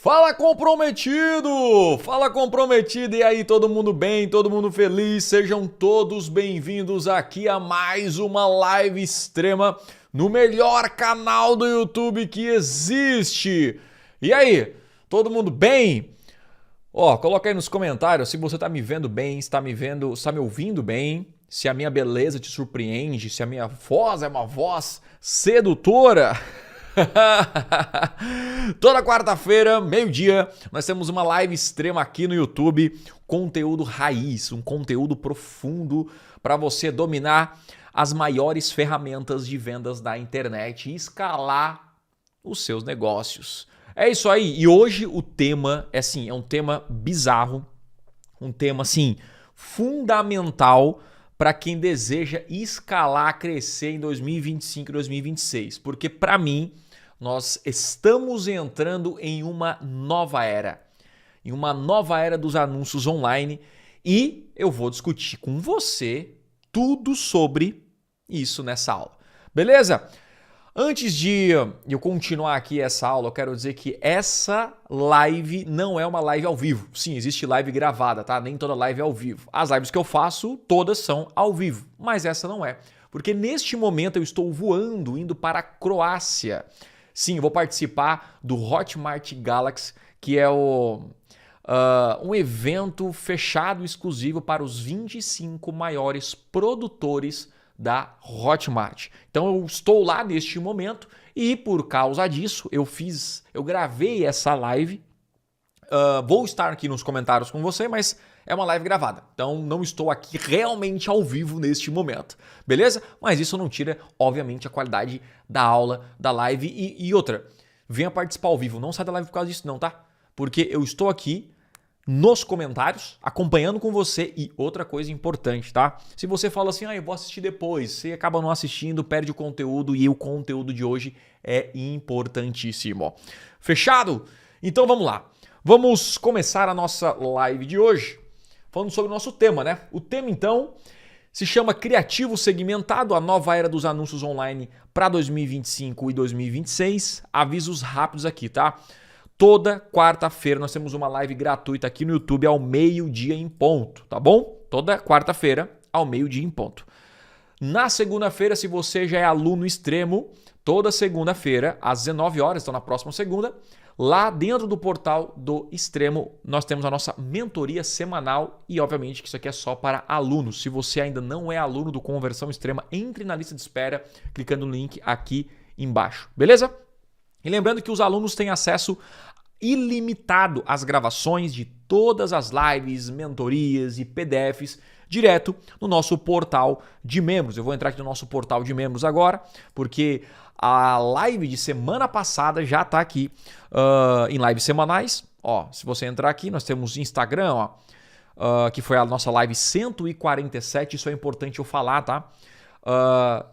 Fala comprometido! Fala comprometido! E aí, todo mundo bem? Todo mundo feliz? Sejam todos bem-vindos aqui a mais uma live extrema no melhor canal do YouTube que existe. E aí, todo mundo bem? Coloca aí nos comentários se você tá me vendo bem, se tá me ouvindo bem, se a minha beleza te surpreende, se a minha voz é uma voz sedutora. Toda quarta-feira, meio-dia, nós temos uma live extrema aqui no YouTube, conteúdo raiz, um conteúdo profundo para você dominar as maiores ferramentas de vendas da internet e escalar os seus negócios. É isso aí. E hoje o tema é um tema bizarro, um tema fundamental para quem deseja escalar, crescer em 2025 e 2026, porque para mim nós estamos entrando em uma nova era dos anúncios online e eu vou discutir com você tudo sobre isso nessa aula, beleza? Antes de eu continuar aqui essa aula, eu quero dizer que essa live não é uma live ao vivo. Sim, existe live gravada, tá? Nem toda live é ao vivo. As lives que eu faço, todas são ao vivo, mas essa não é. Porque neste momento eu estou voando, indo para a Croácia. Sim, eu vou participar do Hotmart Galaxy, que é um evento fechado exclusivo para os 25 maiores produtores da Hotmart. Então eu estou lá neste momento e por causa disso eu gravei essa live. Vou estar aqui nos comentários com você, mas é uma live gravada. Então não estou aqui realmente ao vivo neste momento, beleza? Mas isso não tira, obviamente, a qualidade da aula, da live e outra. Venha participar ao vivo, não sai da live por causa disso não, tá? Porque eu estou aqui nos comentários, acompanhando com você. E outra coisa importante, tá? Se você fala assim, eu vou assistir depois, você acaba não assistindo, perde o conteúdo e o conteúdo de hoje é importantíssimo. Fechado? Então vamos lá. Vamos começar a nossa live de hoje falando sobre o nosso tema, né? O tema então se chama Criativo Segmentado, a nova era dos anúncios online para 2025 e 2026. Avisos rápidos aqui, tá? Toda quarta-feira nós temos uma live gratuita aqui no YouTube ao meio-dia em ponto, tá bom? Toda quarta-feira ao meio-dia em ponto. Na segunda-feira, se você já é aluno extremo, toda segunda-feira às 19 horas, então na próxima segunda, lá dentro do portal do Extremo, nós temos a nossa mentoria semanal e obviamente que isso aqui é só para alunos. Se você ainda não é aluno do Conversão Extrema, entre na lista de espera clicando no link aqui embaixo, beleza? E lembrando que os alunos têm acesso ilimitado às gravações de todas as lives, mentorias e PDFs direto no nosso portal de membros. Eu vou entrar aqui no nosso portal de membros agora, porque a live de semana passada já está aqui em lives semanais. Se você entrar aqui, nós temos Instagram, que foi a nossa live 147, isso é importante eu falar, tá?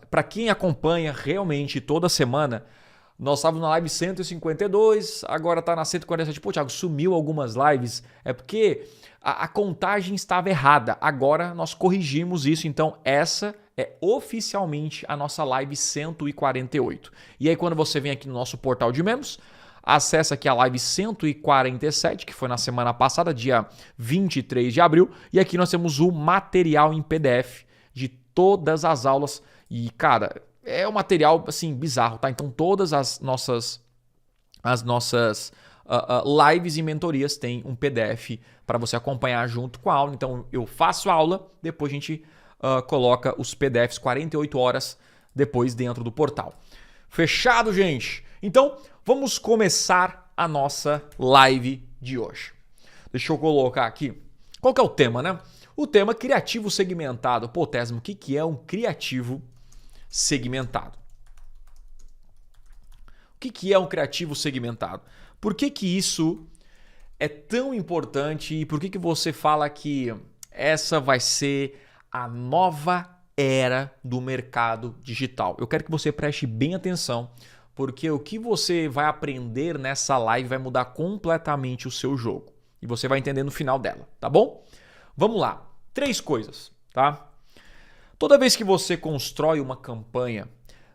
Para quem acompanha realmente toda semana, nós estávamos na live 152, agora está na 147. Pô, Thiago, sumiu algumas lives. É porque a contagem estava errada. Agora nós corrigimos isso, então essa é oficialmente a nossa live 148. E aí quando você vem aqui no nosso portal de membros, acessa aqui a live 147, que foi na semana passada, dia 23 de abril. E aqui nós temos o material em PDF de todas as aulas. E, cara, é um material, assim, bizarro, tá? Então, todas as nossas lives e mentorias têm um PDF para você acompanhar junto com a aula. Então, eu faço a aula, depois a gente coloca os PDFs 48 horas depois dentro do portal. Fechado, gente? Então, vamos começar a nossa live de hoje. Deixa eu colocar aqui. Qual que é o tema, né? O tema criativo segmentado. Pô, Tesmo, o que é um criativo segmentado? O que é um criativo segmentado? Por que isso é tão importante e por que você fala que essa vai ser a nova era do mercado digital. Eu quero que você preste bem atenção, porque o que você vai aprender nessa live vai mudar completamente o seu jogo. E você vai entender no final dela, tá bom? Vamos lá. 3 coisas, tá? Toda vez que você constrói uma campanha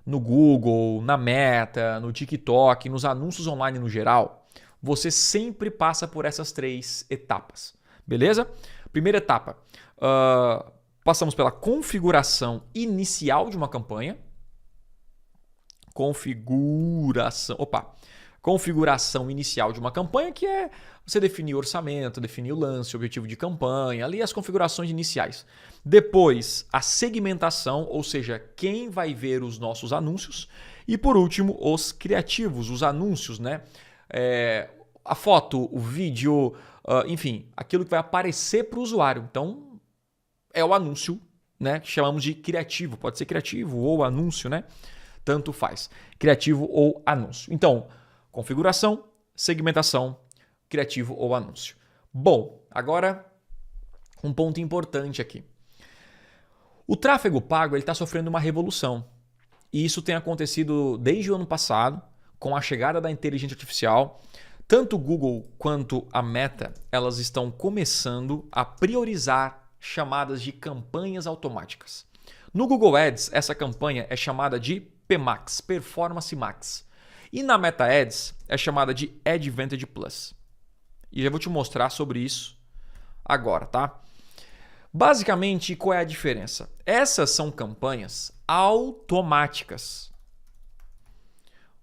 no Google, na Meta, no TikTok, nos anúncios online no geral, você sempre passa por essas 3 etapas, beleza? Primeira etapa, passamos pela configuração inicial de uma campanha. Configuração inicial de uma campanha, que é você definir o orçamento, definir o lance, o objetivo de campanha, ali as configurações iniciais. Depois, a segmentação, ou seja, quem vai ver os nossos anúncios. E por último, os criativos, os anúncios, né? A foto, o vídeo, enfim, aquilo que vai aparecer para o usuário. Então, é o anúncio, né? Que chamamos de criativo. Pode ser criativo ou anúncio, né? Tanto faz. Criativo ou anúncio. Então, configuração, segmentação, criativo ou anúncio. Bom, agora um ponto importante aqui. O tráfego pago está sofrendo uma revolução. E isso tem acontecido desde o ano passado, com a chegada da inteligência artificial. Tanto o Google quanto a Meta, elas estão começando a priorizar chamadas de campanhas automáticas. No Google Ads, essa campanha é chamada de PMax, Performance Max. E na Meta Ads é chamada de Advantage Plus. E já vou te mostrar sobre isso agora, tá? Basicamente, qual é a diferença? Essas são campanhas automáticas.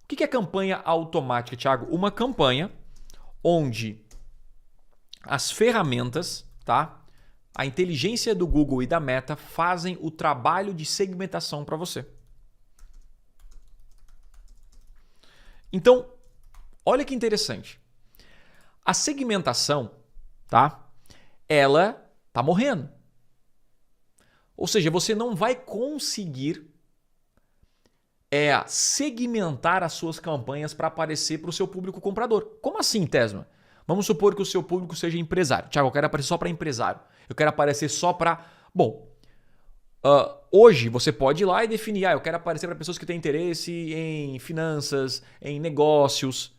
O que é campanha automática, Thiago? Uma campanha onde as ferramentas, tá? A inteligência do Google e da Meta fazem o trabalho de segmentação para você. Então, olha que interessante. A segmentação, tá? Ela tá morrendo. Ou seja, você não vai conseguir segmentar as suas campanhas para aparecer para o seu público comprador. Como assim, Tesma? Vamos supor que o seu público seja empresário. Tiago, eu quero aparecer só para empresário. Eu quero aparecer só para... Bom, hoje você pode ir lá e definir, eu quero aparecer para pessoas que têm interesse em finanças, em negócios.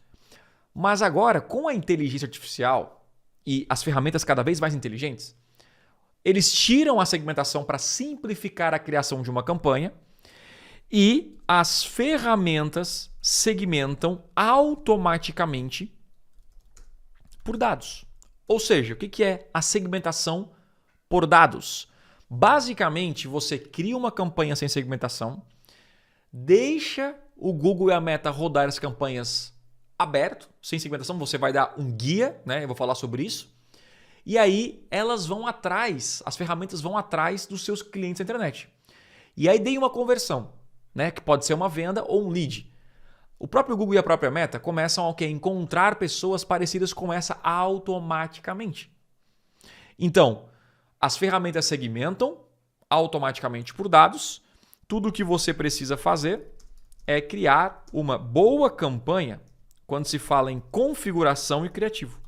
Mas agora, com a inteligência artificial e as ferramentas cada vez mais inteligentes, eles tiram a segmentação para simplificar a criação de uma campanha e as ferramentas segmentam automaticamente por dados. Ou seja, o que é a segmentação por dados? Basicamente, você cria uma campanha sem segmentação, deixa o Google e a Meta rodar as campanhas aberto, sem segmentação, você vai dar um guia, né? Eu vou falar sobre isso. E aí elas vão atrás, as ferramentas vão atrás dos seus clientes na internet. E aí dei uma conversão, né? Que pode ser uma venda ou um lead. O próprio Google e a própria Meta começam a encontrar pessoas parecidas com essa automaticamente. Então, as ferramentas segmentam automaticamente por dados. Tudo o que você precisa fazer é criar uma boa campanha quando se fala em configuração e criativo.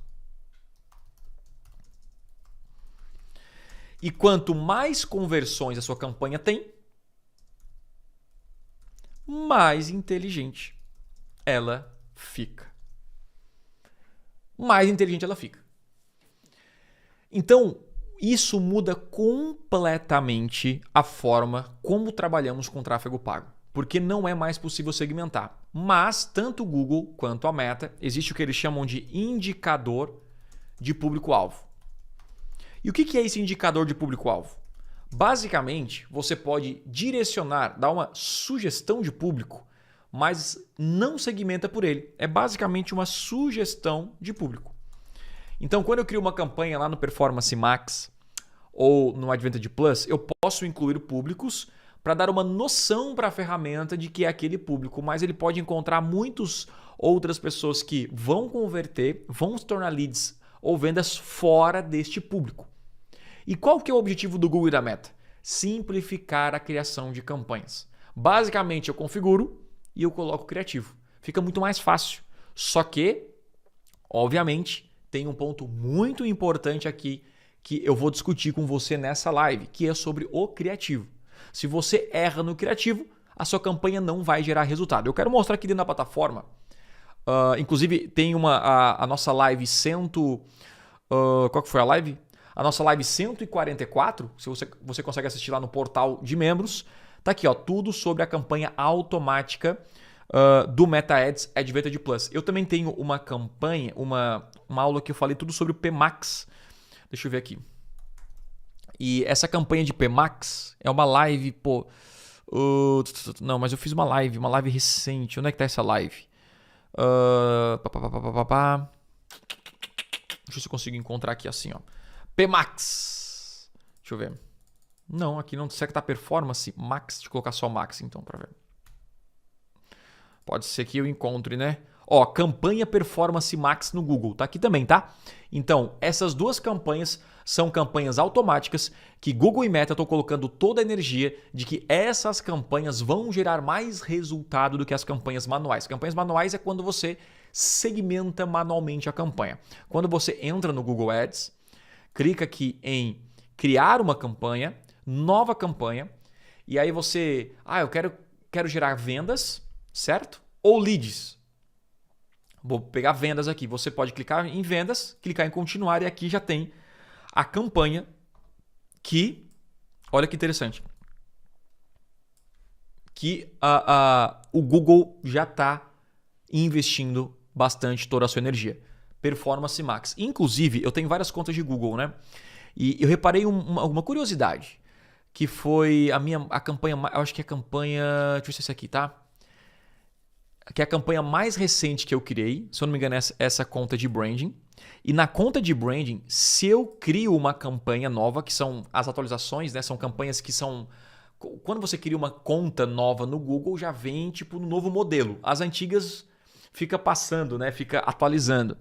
E quanto mais conversões a sua campanha tem, mais inteligente ela fica. Mais inteligente ela fica. Então, isso muda completamente a forma como trabalhamos com tráfego pago, porque não é mais possível segmentar. Mas tanto o Google quanto a Meta, existe o que eles chamam de indicador de público-alvo. E o que é esse indicador de público-alvo? Basicamente, você pode direcionar, dar uma sugestão de público, mas não segmenta por ele. É basicamente uma sugestão de público. Então, quando eu crio uma campanha lá no Performance Max ou no Advantage Plus, eu posso incluir públicos para dar uma noção para a ferramenta de que é aquele público, mas ele pode encontrar muitas outras pessoas que vão converter, vão se tornar leads ou vendas fora deste público. E qual que é o objetivo do Google e da Meta? Simplificar a criação de campanhas. Basicamente, eu configuro e eu coloco criativo. Fica muito mais fácil. Só que, obviamente, tem um ponto muito importante aqui, que eu vou discutir com você nessa live, que é sobre o criativo. Se você erra no criativo, a sua campanha não vai gerar resultado. Eu quero mostrar aqui dentro da plataforma, inclusive tem a nossa live qual que foi a live? A nossa live 144, se você consegue assistir lá no portal de membros, tá aqui, ó, tudo sobre a campanha automática do MetaAds Advantage Plus. Eu também tenho uma campanha, uma aula que eu falei tudo sobre o PMax. Deixa eu ver aqui. E essa campanha de PMax é uma live, pô... não, mas eu fiz uma live recente. Onde é que tá essa live? Deixa eu ver se eu consigo encontrar aqui assim, ó. PMax. Deixa eu ver. Não, aqui não. Será que tá Performance Max? Deixa eu colocar só Max então pra ver. Pode ser que eu encontre, né? Ó, campanha Performance Max no Google. Tá aqui também, tá? Então, essas duas campanhas são campanhas automáticas que Google e Meta estão colocando toda a energia de que essas campanhas vão gerar mais resultado do que as campanhas manuais. Campanhas manuais é quando você segmenta manualmente a campanha. Quando você entra no Google Ads, clica aqui em criar uma campanha, nova campanha, e aí você, eu quero gerar vendas, certo? Ou leads. Vou pegar vendas aqui. Você pode clicar em vendas, clicar em continuar e aqui já tem a campanha que, olha que interessante, que o Google já está investindo bastante toda a sua energia. Performance Max. Inclusive, eu tenho várias contas de Google, né? E eu reparei uma curiosidade, que foi a campanha, eu acho que é a campanha, deixa eu ver se é essa aqui, tá? Que é a campanha mais recente que eu criei, se eu não me engano, essa conta de branding. E na conta de branding, se eu crio uma campanha nova, que são as atualizações, né? São campanhas que são... Quando você cria uma conta nova no Google, já vem tipo no novo modelo. As antigas fica passando, né? Fica atualizando.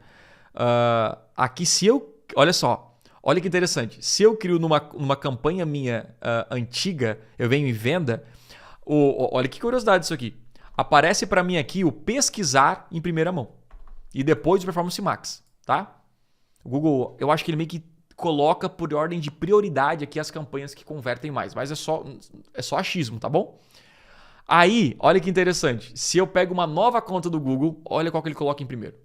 Aqui se eu... Olha só, olha que interessante. Se eu crio numa campanha minha antiga, eu venho em venda, olha que curiosidade isso aqui. Aparece para mim aqui o pesquisar em primeira mão. E depois o Performance Max, tá? O Google, eu acho que ele meio que coloca por ordem de prioridade aqui as campanhas que convertem mais. Mas é só achismo, tá bom? Aí, olha que interessante. Se eu pego uma nova conta do Google, olha qual que ele coloca em primeiro.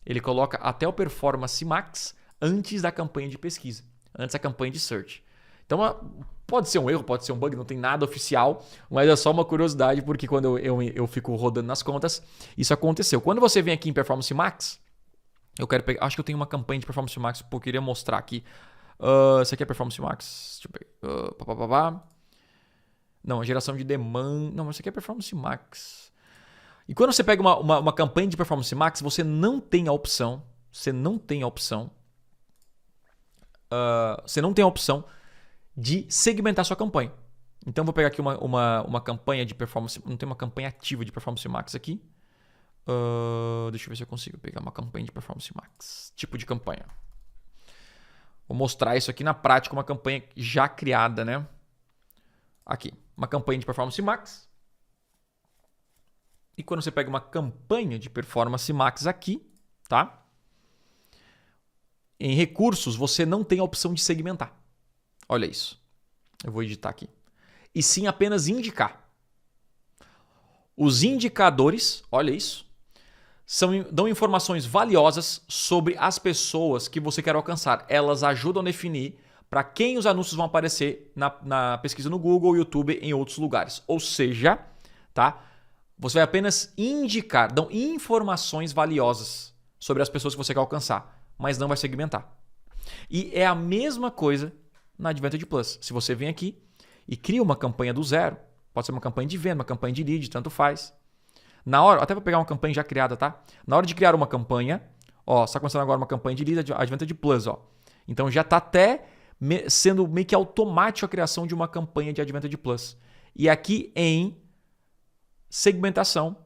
Ele coloca até o Performance Max antes da campanha de pesquisa. Antes da campanha de search. Então, pode ser um erro, pode ser um bug, não tem nada oficial, mas é só uma curiosidade, porque quando eu fico rodando nas contas, isso aconteceu. Quando você vem aqui em Performance Max, eu quero pegar, acho que eu tenho uma campanha de Performance Max, porque eu queria mostrar aqui. Isso aqui é Performance Max. Deixa eu pegar. Não, a geração de demanda. Não, mas isso aqui é Performance Max. E quando você pega uma campanha de Performance Max, você não tem a opção. Você não tem a opção de segmentar sua campanha. Então, vou pegar aqui uma campanha de performance... Não tem uma campanha ativa de Performance Max aqui. Deixa eu ver se eu consigo pegar uma campanha de Performance Max. Tipo de campanha. Vou mostrar isso aqui na prática, uma campanha já criada, né? Aqui, uma campanha de Performance Max. E quando você pega uma campanha de Performance Max aqui, tá? Em recursos, você não tem a opção de segmentar. Olha isso. Eu vou editar aqui. E sim apenas indicar. Os indicadores, olha isso, dão informações valiosas sobre as pessoas que você quer alcançar. Elas ajudam a definir para quem os anúncios vão aparecer na pesquisa no Google, YouTube e em outros lugares. Ou seja, tá? Você vai apenas indicar, dão informações valiosas sobre as pessoas que você quer alcançar, mas não vai segmentar. E é a mesma coisa na Advantage Plus. Se você vem aqui e cria uma campanha do zero, pode ser uma campanha de venda, uma campanha de lead, tanto faz. Na hora, até vou pegar uma campanha já criada, tá? Na hora de criar uma campanha, ó, está começando agora uma campanha de lead Advantage Plus, ó. Então já está até sendo meio que automático a criação de uma campanha de Advantage Plus. E aqui em segmentação,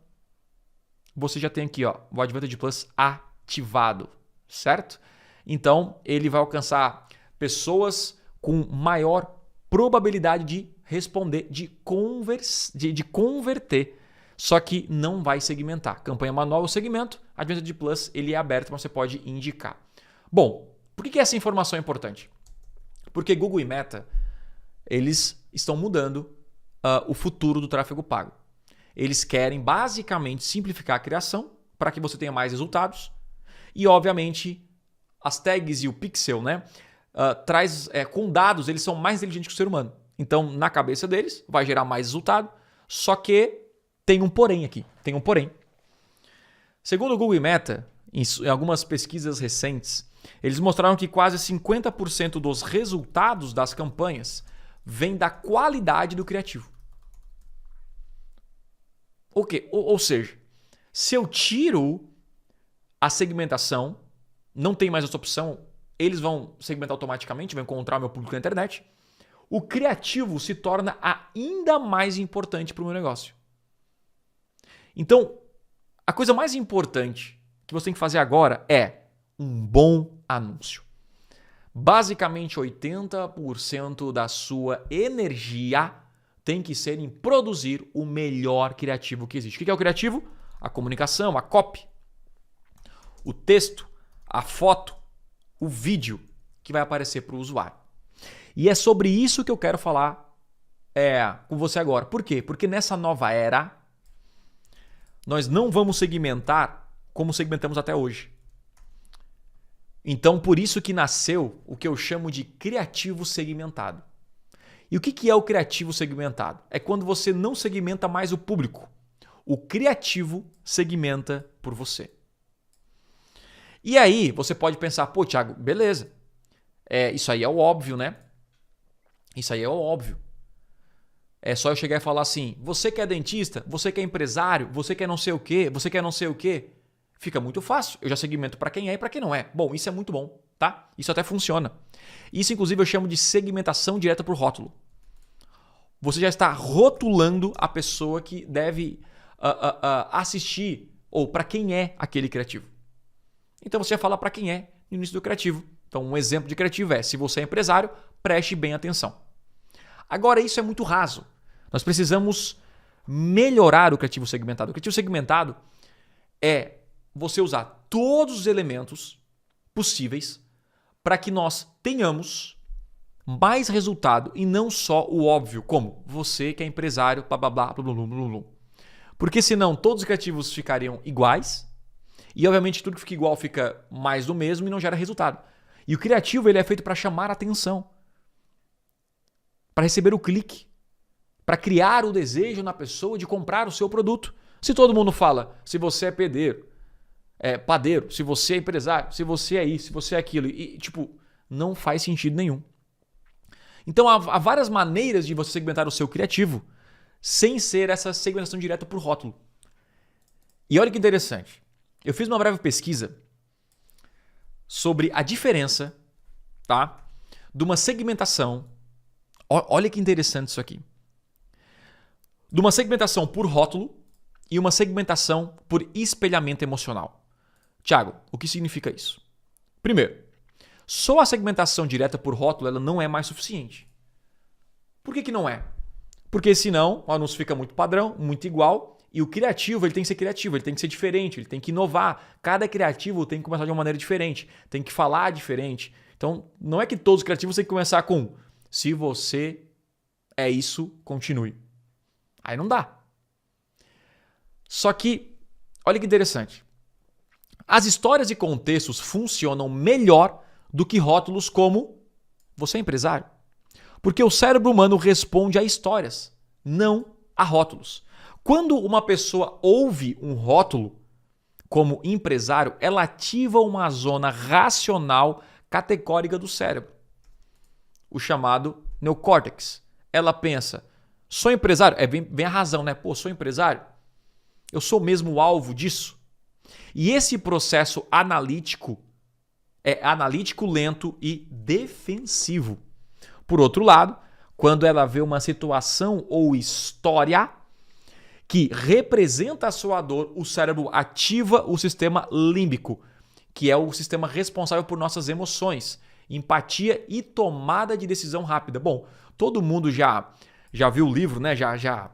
você já tem aqui, ó, o Advantage Plus ativado, certo? Então, ele vai alcançar pessoas com maior probabilidade de responder, de converter, só que não vai segmentar. Campanha manual ou segmento, Advantage Plus ele é aberto, mas você pode indicar. Bom, por que essa informação é importante? Porque Google e Meta, eles estão mudando o futuro do tráfego pago. Eles querem basicamente simplificar a criação para que você tenha mais resultados. E, obviamente, as tags e o pixel, né, com dados, eles são mais inteligentes que o ser humano. Então, na cabeça deles, vai gerar mais resultado. Só que tem um porém aqui. Tem um porém. Segundo o Google e Meta, em algumas pesquisas recentes, eles mostraram que quase 50% dos resultados das campanhas vem da qualidade do criativo. O quê? Ou seja, se eu tiro a segmentação, não tem mais essa opção, eles vão segmentar automaticamente, vão encontrar meu público na internet, o criativo se torna ainda mais importante para o meu negócio. Então, a coisa mais importante que você tem que fazer agora é um bom anúncio. Basicamente, 80% da sua energia tem que ser em produzir o melhor criativo que existe. O que é o criativo? A comunicação, a copy, o texto, a foto, o vídeo que vai aparecer para o usuário. E é sobre isso que eu quero falar com você agora. Por quê? Porque nessa nova era, nós não vamos segmentar como segmentamos até hoje. Então, por isso que nasceu o que eu chamo de criativo segmentado. E o que é o criativo segmentado? É quando você não segmenta mais o público. O criativo segmenta por você. E aí, você pode pensar, pô, Thiago, beleza. Isso aí é o óbvio, né? Isso aí é o óbvio. É só eu chegar e falar assim, você que é dentista, você que é empresário, você que é não sei o quê, você que é não sei o quê. Fica muito fácil. Eu já segmento para quem é e para quem não é. Bom, isso é muito bom, tá? Isso até funciona. Isso, inclusive, eu chamo de segmentação direta por rótulo. Você já está rotulando a pessoa que deve assistir ou para quem é aquele criativo. Então, você já fala para quem é no início do criativo. Então, um exemplo de criativo é, se você é empresário, preste bem atenção. Agora, isso é muito raso. Nós precisamos melhorar o criativo segmentado. O criativo segmentado é você usar todos os elementos possíveis para que nós tenhamos mais resultado e não só o óbvio, como você que é empresário, blá blá blá, blá blá blá blá. Porque senão todos os criativos ficariam iguais e obviamente tudo que fica igual fica mais do mesmo e não gera resultado. E o criativo ele é feito para chamar a atenção, para receber o clique, para criar o desejo na pessoa de comprar o seu produto. Se todo mundo fala, se você é padeiro, se você é empresário, se você é isso, se você é aquilo, e não faz sentido nenhum. Então há várias maneiras de você segmentar o seu criativo sem ser essa segmentação direta por rótulo. E olha que interessante. Eu fiz uma breve pesquisa sobre a diferença, tá, de uma segmentação. Olha que interessante isso aqui. De uma segmentação por rótulo e uma segmentação por espelhamento emocional. Thiago, o que significa isso? Primeiro, só a segmentação direta por rótulo ela não é mais suficiente. Por que não é? Porque senão o anúncio fica muito padrão, muito igual, e o criativo ele tem que ser criativo, ele tem que ser diferente, ele tem que inovar. Cada criativo tem que começar de uma maneira diferente, tem que falar diferente. Então, não é que todos os criativos têm que começar com se você é isso, continue. Aí não dá. Só que, olha que interessante. As histórias e contextos funcionam melhor do que rótulos como você é empresário. Porque o cérebro humano responde a histórias, não a rótulos. Quando uma pessoa ouve um rótulo como empresário, ela ativa uma zona racional categórica do cérebro, o chamado neocórtex. Ela pensa, sou empresário? Vem a razão, né? Pô, sou empresário? Eu sou mesmo o alvo disso? E esse processo analítico é analítico, lento e defensivo. Por outro lado, quando ela vê uma situação ou história que representa a sua dor, o cérebro ativa o sistema límbico, que é o sistema responsável por nossas emoções, empatia e tomada de decisão rápida. Bom, todo mundo já viu o livro, né? Já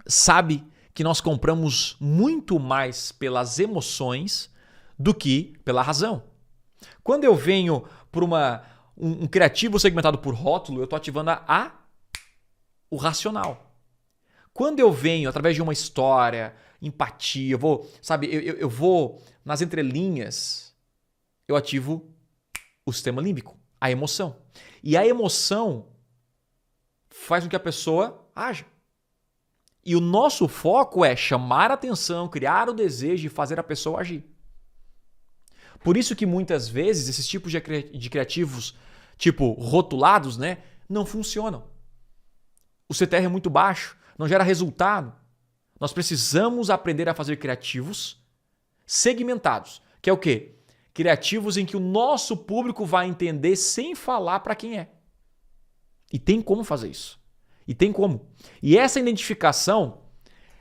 sabe que nós compramos muito mais pelas emoções do que pela razão. Quando eu venho por um criativo segmentado por rótulo, eu estou ativando o racional. Quando eu venho através de uma história, empatia, eu vou nas entrelinhas, eu ativo o sistema límbico, a emoção. E a emoção faz com que a pessoa haja. E o nosso foco é chamar a atenção, criar o desejo e fazer a pessoa agir. Por isso que muitas vezes esses tipos de criativos, tipo rotulados, né, não funcionam. O CTR é muito baixo, não gera resultado. Nós precisamos aprender a fazer criativos segmentados, que é o quê? Criativos em que o nosso público vai entender sem falar para quem é. E tem como fazer isso. E tem como. E essa identificação,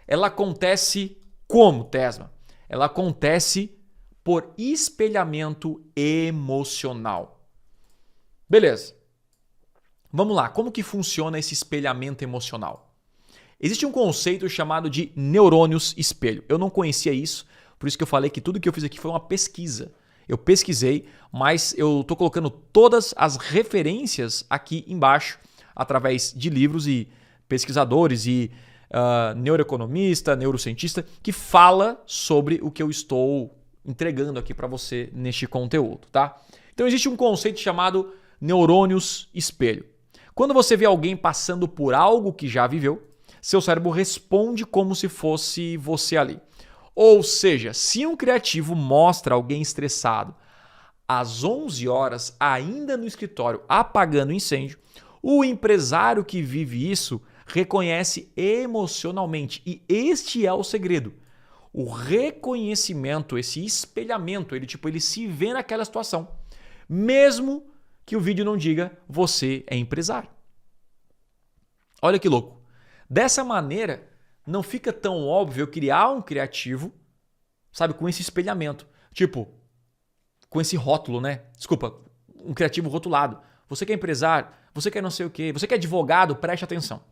ela acontece como, Tesma? Ela acontece por espelhamento emocional. Beleza. Vamos lá. Como que funciona esse espelhamento emocional? Existe um conceito chamado de neurônios espelho. Eu não conhecia isso, por isso que eu falei que tudo que eu fiz aqui foi uma pesquisa. Eu pesquisei, mas eu estou colocando todas as referências aqui embaixo, através de livros e pesquisadores e neuroeconomista, neurocientista, que fala sobre o que eu estou entregando aqui para você neste conteúdo, tá? Então existe um conceito chamado neurônios espelho. Quando você vê alguém passando por algo que já viveu, seu cérebro responde como se fosse você ali. Ou seja, se um criativo mostra alguém estressado às 11 horas, ainda no escritório, apagando incêndio, o empresário que vive isso reconhece emocionalmente. E este é o segredo. O reconhecimento, esse espelhamento, ele se vê naquela situação. Mesmo que o vídeo não diga você é empresário. Olha que louco. Dessa maneira, não fica tão óbvio eu criar um criativo, sabe, com esse espelhamento. Tipo, com esse rótulo, né? Desculpa, um criativo rotulado. Você que é empresário, você que é não sei o quê, você que é advogado, preste atenção.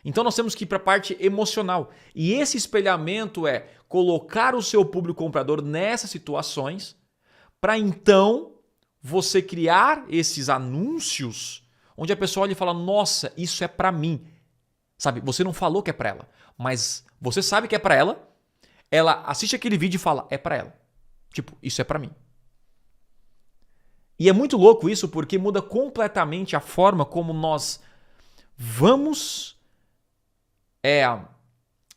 Então nós temos que ir para a parte emocional. E esse espelhamento é colocar o seu público comprador nessas situações para então você criar esses anúncios onde a pessoa olha e fala, nossa, isso é para mim. Sabe, você não falou que é para ela, mas você sabe que é para ela, ela assiste aquele vídeo e fala, é para ela. Tipo, isso é para mim. E é muito louco isso porque muda completamente a forma como nós vamos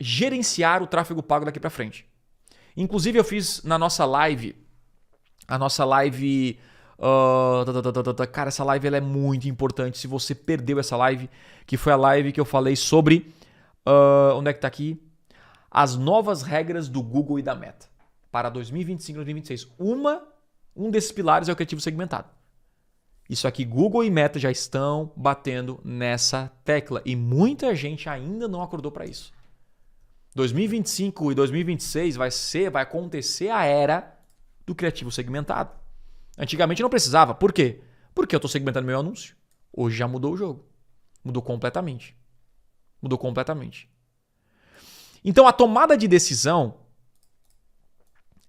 gerenciar o tráfego pago daqui para frente. Inclusive eu fiz na nossa live, cara, essa live ela é muito importante. Se você perdeu essa live, que foi a live que eu falei sobre, onde é que tá aqui? As novas regras do Google e da Meta para 2025 e 2026. Um desses pilares é o criativo segmentado. Isso aqui, Google e Meta já estão batendo nessa tecla e muita gente ainda não acordou para isso. 2025 e 2026 vai acontecer a era do criativo segmentado. Antigamente não precisava. Por quê? Porque eu estou segmentando meu anúncio. Hoje já mudou o jogo. Mudou completamente. Mudou completamente. Então a tomada de decisão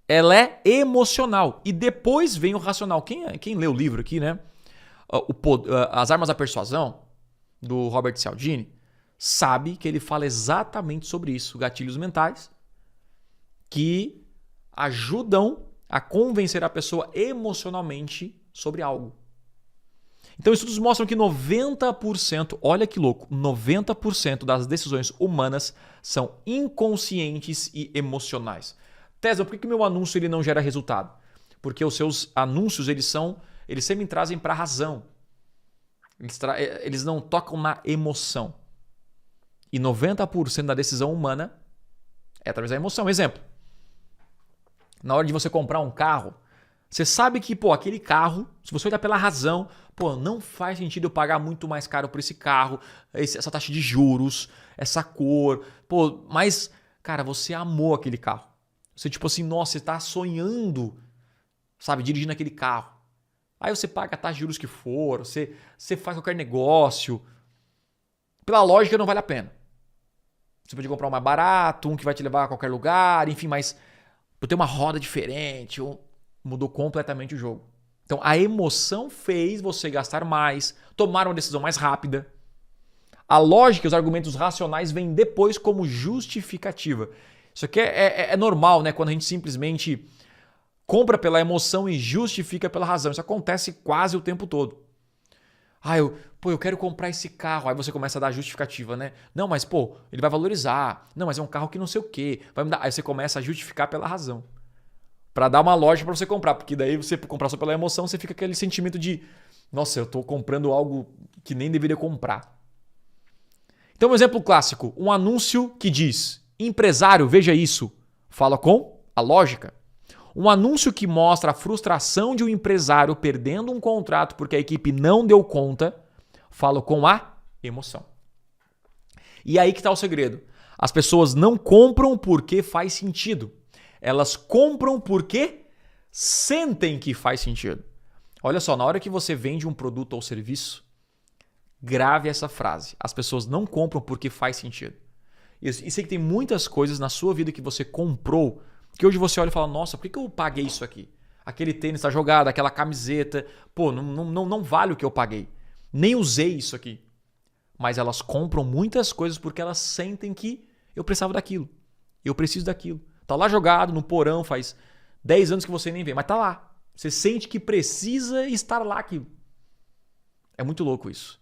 ela é emocional. E depois vem o racional. Quem lê o livro aqui, né? As Armas da Persuasão, do Robert Cialdini, sabe que ele fala exatamente sobre isso. Gatilhos mentais que ajudam a convencer a pessoa emocionalmente sobre algo. Então, estudos mostram que 90%, olha que louco, 90% das decisões humanas são inconscientes e emocionais. Tesla, por que meu anúncio ele não gera resultado? Porque os seus anúncios eles sempre trazem para a razão. Eles não tocam na emoção. E 90% da decisão humana é através da emoção. Exemplo. Na hora de você comprar um carro, você sabe que, aquele carro, se você olhar pela razão, não faz sentido eu pagar muito mais caro por esse carro, essa taxa de juros, essa cor, mas, cara, você amou aquele carro. Você, nossa, você tá sonhando, sabe, dirigindo aquele carro. Aí você paga a taxa de juros que for, você faz qualquer negócio. Pela lógica, não vale a pena. Você pode comprar um mais barato, um que vai te levar a qualquer lugar, enfim, mas por ter uma roda diferente, mudou completamente o jogo. Então a emoção fez você gastar mais, tomar uma decisão mais rápida. A lógica e os argumentos racionais vêm depois como justificativa. Isso aqui é normal, né? Quando a gente simplesmente compra pela emoção e justifica pela razão. Isso acontece quase o tempo todo. Eu quero comprar esse carro. Aí você começa a dar a justificativa, né? Não, mas ele vai valorizar. Não, mas é um carro que não sei o quê. Vai me dar. Aí você começa a justificar pela razão. Para dar uma lógica para você comprar. Porque daí você comprar só pela emoção, você fica com aquele sentimento de nossa, eu estou comprando algo que nem deveria comprar. Então, um exemplo clássico. Um anúncio que diz: empresário, veja isso. Fala com a lógica. Um anúncio que mostra a frustração de um empresário perdendo um contrato porque a equipe não deu conta, fala com a emoção. E aí que está o segredo. As pessoas não compram porque faz sentido. Elas compram porque sentem que faz sentido. Olha só, na hora que você vende um produto ou serviço, grave essa frase. As pessoas não compram porque faz sentido. E sei que tem muitas coisas na sua vida que você comprou que hoje você olha e fala, nossa, por que eu paguei isso aqui? Aquele tênis está jogado, aquela camiseta, não vale o que eu paguei. Nem usei isso aqui. Mas elas compram muitas coisas porque elas sentem que eu precisava daquilo. Eu preciso daquilo. Tá lá jogado no porão, faz 10 anos que você nem vê, mas tá lá. Você sente que precisa estar lá aquilo. É muito louco isso.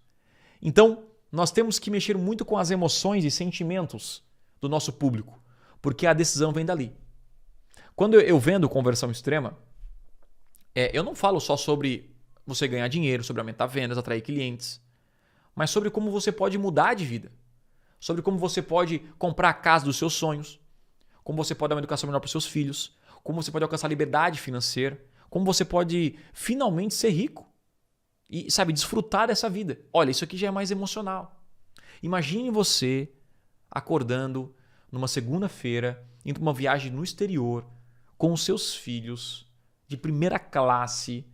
Então, nós temos que mexer muito com as emoções e sentimentos do nosso público, porque a decisão vem dali. Quando eu vendo conversão extrema, eu não falo só sobre você ganhar dinheiro, sobre aumentar vendas, atrair clientes, mas sobre como você pode mudar de vida, sobre como você pode comprar a casa dos seus sonhos, como você pode dar uma educação melhor para os seus filhos, como você pode alcançar liberdade financeira, como você pode finalmente ser rico e, desfrutar dessa vida. Olha, isso aqui já é mais emocional. Imagine você acordando numa segunda-feira, indo para uma viagem no exterior, com os seus filhos, de primeira classe,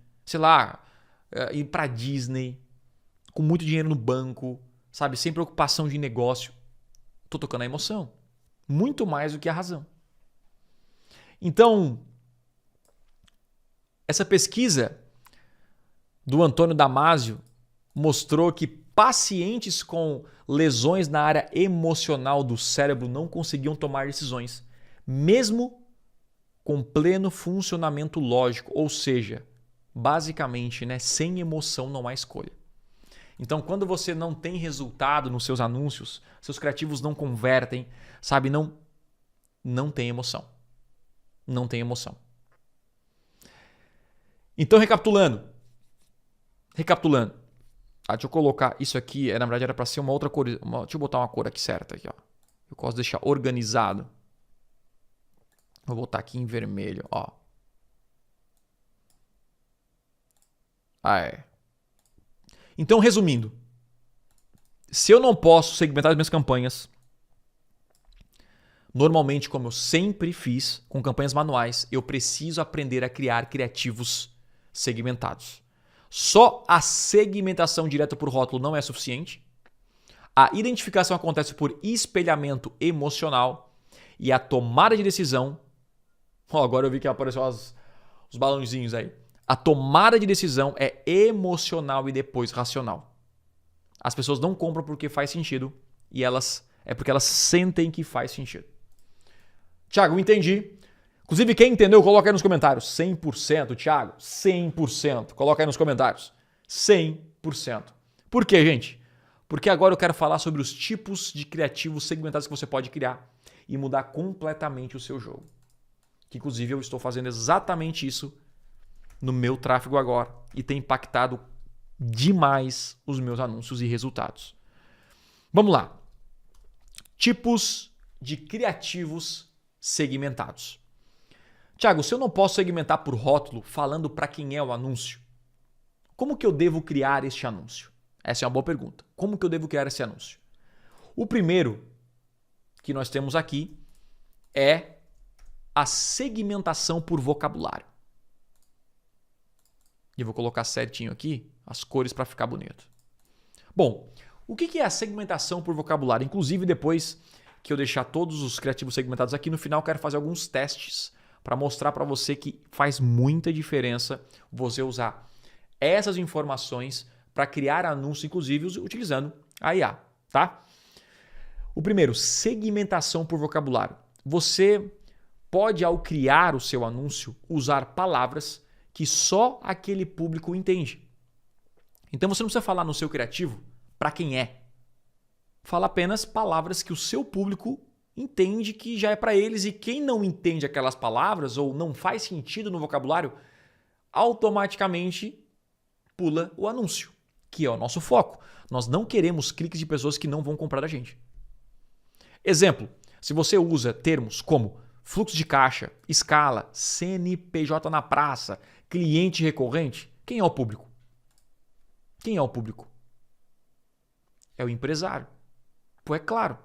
ir para Disney, com muito dinheiro no banco, sem preocupação de negócio. Estou tocando a emoção. Muito mais do que a razão. Então, essa pesquisa do Antônio Damasio mostrou que pacientes com lesões na área emocional do cérebro não conseguiam tomar decisões, mesmo com pleno funcionamento lógico, ou seja, basicamente, sem emoção não há escolha. Então, quando você não tem resultado nos seus anúncios, seus criativos não convertem, não tem emoção. Não tem emoção. Então, recapitulando. Deixa eu colocar isso aqui, na verdade era para ser uma outra cor. Deixa eu botar uma cor aqui certa. Aqui, ó. Eu gosto de deixar organizado. Vou botar aqui em vermelho. Ó. Então, resumindo. Se eu não posso segmentar as minhas campanhas, normalmente, como eu sempre fiz com campanhas manuais, eu preciso aprender a criar criativos segmentados. Só a segmentação direta por rótulo não é suficiente. A identificação acontece por espelhamento emocional e a tomada de decisão... agora eu vi que apareceu os balãozinhos aí. A tomada de decisão é emocional e depois racional. As pessoas não compram porque faz sentido e é porque elas sentem que faz sentido. Thiago, entendi. Inclusive, quem entendeu, coloca aí nos comentários. 100%, Thiago. 100%. Coloca aí nos comentários. 100%. Por quê, gente? Porque agora eu quero falar sobre os tipos de criativos segmentados que você pode criar e mudar completamente o seu jogo. Que, inclusive, eu estou fazendo exatamente isso no meu tráfego agora e tem impactado demais os meus anúncios e resultados. Vamos lá. Tipos de criativos segmentados. Thiago, se eu não posso segmentar por rótulo falando para quem é o anúncio, como que eu devo criar este anúncio? Essa é uma boa pergunta. Como que eu devo criar esse anúncio? O primeiro que nós temos aqui é a segmentação por vocabulário. E eu vou colocar certinho aqui as cores para ficar bonito. Bom, o que é a segmentação por vocabulário? Inclusive, depois que eu deixar todos os criativos segmentados aqui, no final eu quero fazer alguns testes para mostrar para você que faz muita diferença você usar essas informações para criar anúncios, inclusive utilizando a IA, tá? O primeiro, segmentação por vocabulário. Você pode, ao criar o seu anúncio, usar palavras que só aquele público entende. Então você não precisa falar no seu criativo para quem é. Fala apenas palavras que o seu público entende que já é para eles, e quem não entende aquelas palavras ou não faz sentido no vocabulário, automaticamente pula o anúncio, que é o nosso foco. Nós não queremos cliques de pessoas que não vão comprar da gente. Exemplo, se você usa termos como fluxo de caixa, escala, CNPJ na praça, cliente recorrente, quem é o público? Quem é o público? É o empresário. Pô, é claro.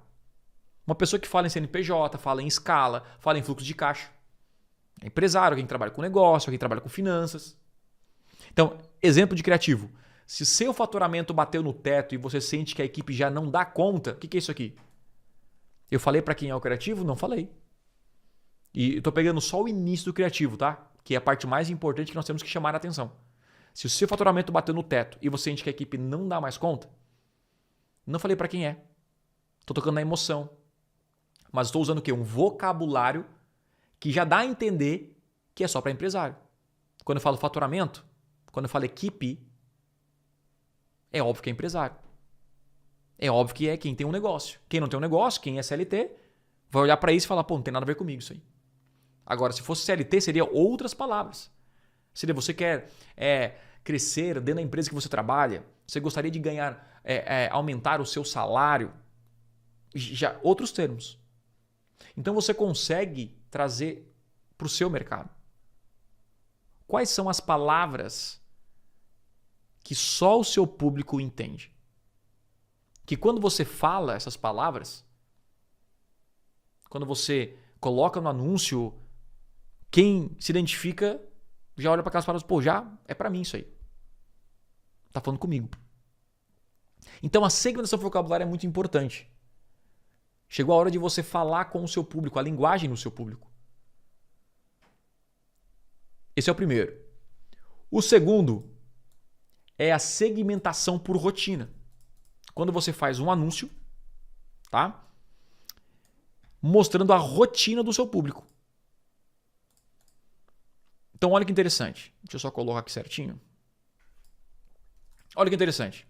Uma pessoa que fala em CNPJ, fala em escala, fala em fluxo de caixa. É empresário, alguém que trabalha com negócio, alguém que trabalha com finanças. Então, exemplo de criativo. Se seu faturamento bateu no teto e você sente que a equipe já não dá conta, o que é isso aqui? Eu falei para quem é o criativo? Não falei. E eu tô pegando só o início do criativo, tá? Que é a parte mais importante que nós temos que chamar a atenção. Se o seu faturamento bateu no teto e você sente que a equipe não dá mais conta, não falei para quem é. Tô tocando na emoção. Mas estou usando o quê? Um vocabulário que já dá a entender que é só para empresário. Quando eu falo faturamento, quando eu falo equipe, é óbvio que é empresário. É óbvio que é quem tem um negócio. Quem não tem um negócio, quem é CLT, vai olhar para isso e falar, pô, não tem nada a ver comigo isso aí. Agora, se fosse CLT, seria outras palavras. Seria você quer crescer dentro da empresa que você trabalha, você gostaria de ganhar, aumentar o seu salário, já outros termos. Então você consegue trazer para o seu mercado. Quais são as palavras que só o seu público entende? Que quando você fala essas palavras, quando você coloca no anúncio, quem se identifica já olha para aquelas palavras, pô, já é para mim isso aí. Tá falando comigo. Então a segmentação vocabulária é muito importante. Chegou a hora de você falar com o seu público, a linguagem do seu público. Esse é o primeiro. O segundo é a segmentação por rotina. Quando você faz um anúncio, tá? Mostrando a rotina do seu público. Então olha que interessante. Deixa eu só colocar aqui certinho. Olha que interessante.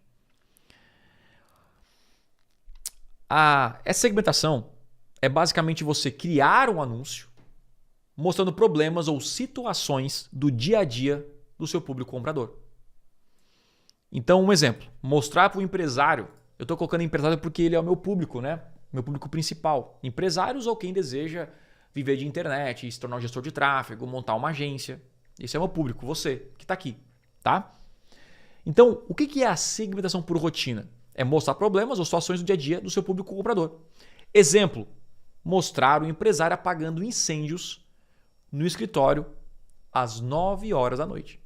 Essa segmentação é basicamente você criar um anúncio mostrando problemas ou situações do dia a dia do seu público comprador. Então, um exemplo. Mostrar para o empresário. Eu estou colocando empresário porque ele é o meu público, né? Meu público principal. Empresários ou quem deseja viver de internet, se tornar um gestor de tráfego, montar uma agência. Esse é o meu público, você que está aqui, tá? Então, o que é a segmentação por rotina? É mostrar problemas ou situações do dia a dia do seu público comprador. Exemplo, mostrar o empresário apagando incêndios no escritório às 9 horas da noite.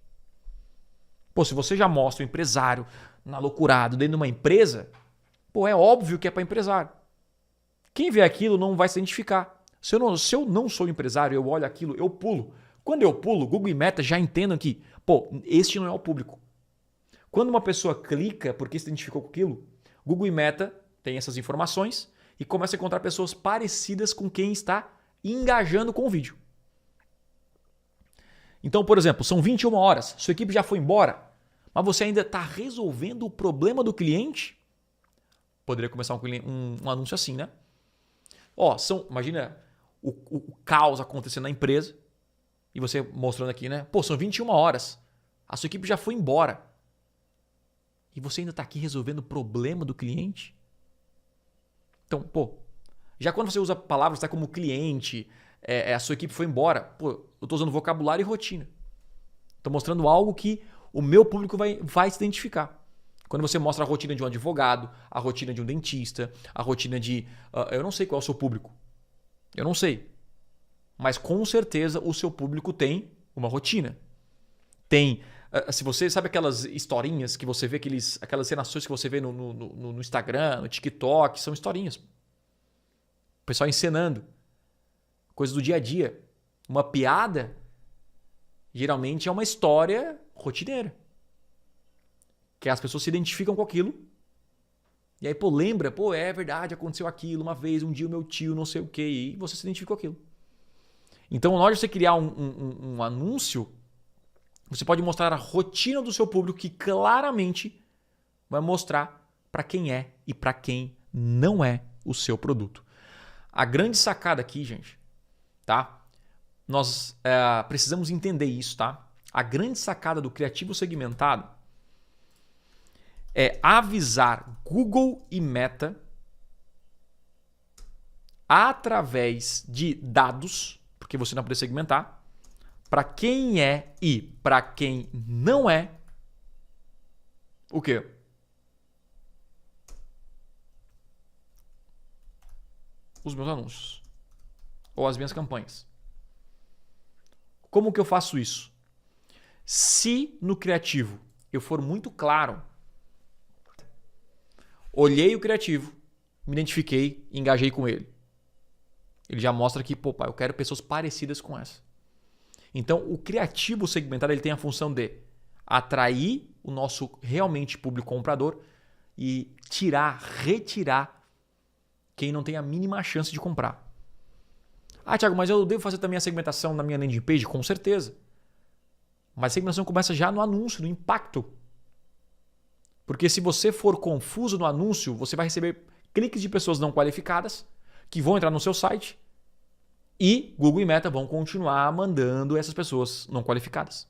Pô, se você já mostra o empresário na loucurado dentro de uma empresa, pô, é óbvio que é para empresário. Quem vê aquilo não vai se identificar. Se eu não sou empresário, eu olho aquilo, eu pulo. Quando eu pulo, Google e Meta já entendam que, pô, este não é o público. Quando uma pessoa clica porque se identificou com aquilo, Google e Meta tem essas informações e começa a encontrar pessoas parecidas com quem está engajando com o vídeo. Então, por exemplo, são 21 horas, sua equipe já foi embora, mas você ainda está resolvendo o problema do cliente? Poderia começar um anúncio assim, né? Imagina o caos acontecendo na empresa e você mostrando aqui, né? Pô, são 21 horas, a sua equipe já foi embora. E você ainda está aqui resolvendo o problema do cliente? Então, pô, já quando você usa palavras tá, como cliente, a sua equipe foi embora, pô, eu estou usando vocabulário e rotina. Estou mostrando algo que o meu público vai se identificar. Quando você mostra a rotina de um advogado, a rotina de um dentista, a rotina de... eu não sei qual é o seu público. Eu não sei. Mas com certeza o seu público tem uma rotina. Tem... Se você sabe aquelas historinhas que você vê, aquelas cenações que você vê no Instagram, no TikTok, são historinhas. O pessoal encenando. Coisas do dia a dia. Uma piada geralmente é uma história rotineira. Que as pessoas se identificam com aquilo. E aí, lembra, é verdade, aconteceu aquilo uma vez, um dia o meu tio não sei o quê, e você se identifica com aquilo. Então, na hora de você criar um anúncio, você pode mostrar a rotina do seu público que claramente vai mostrar para quem é e para quem não é o seu produto. A grande sacada aqui, gente, tá? Nós precisamos entender isso, tá? A grande sacada do criativo segmentado é avisar Google e Meta através de dados, porque você não vai poder segmentar, para quem é e para quem não é o quê? Os meus anúncios ou as minhas campanhas. Como que eu faço isso? Se no criativo eu for muito claro, olhei o criativo, me identifiquei, engajei com ele. Ele já mostra que, eu quero pessoas parecidas com essa. Então, o criativo segmentado ele tem a função de atrair o nosso realmente público comprador e retirar quem não tem a mínima chance de comprar. Ah, Thiago, mas eu devo fazer também a segmentação na minha landing page? Com certeza. Mas a segmentação começa já no anúncio, no impacto. Porque se você for confuso no anúncio, você vai receber cliques de pessoas não qualificadas que vão entrar no seu site e Google e Meta vão continuar mandando essas pessoas não qualificadas.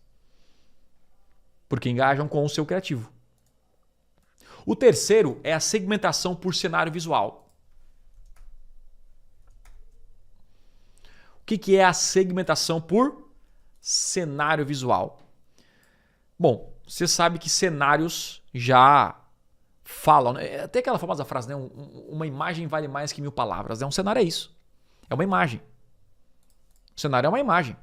Porque engajam com o seu criativo. O terceiro é a segmentação por cenário visual. O que é a segmentação por cenário visual? Bom, você sabe que cenários já falam, até aquela famosa frase, né? Uma imagem vale mais que 1000 palavras. Um cenário é isso. É uma imagem. O cenário é uma imagem.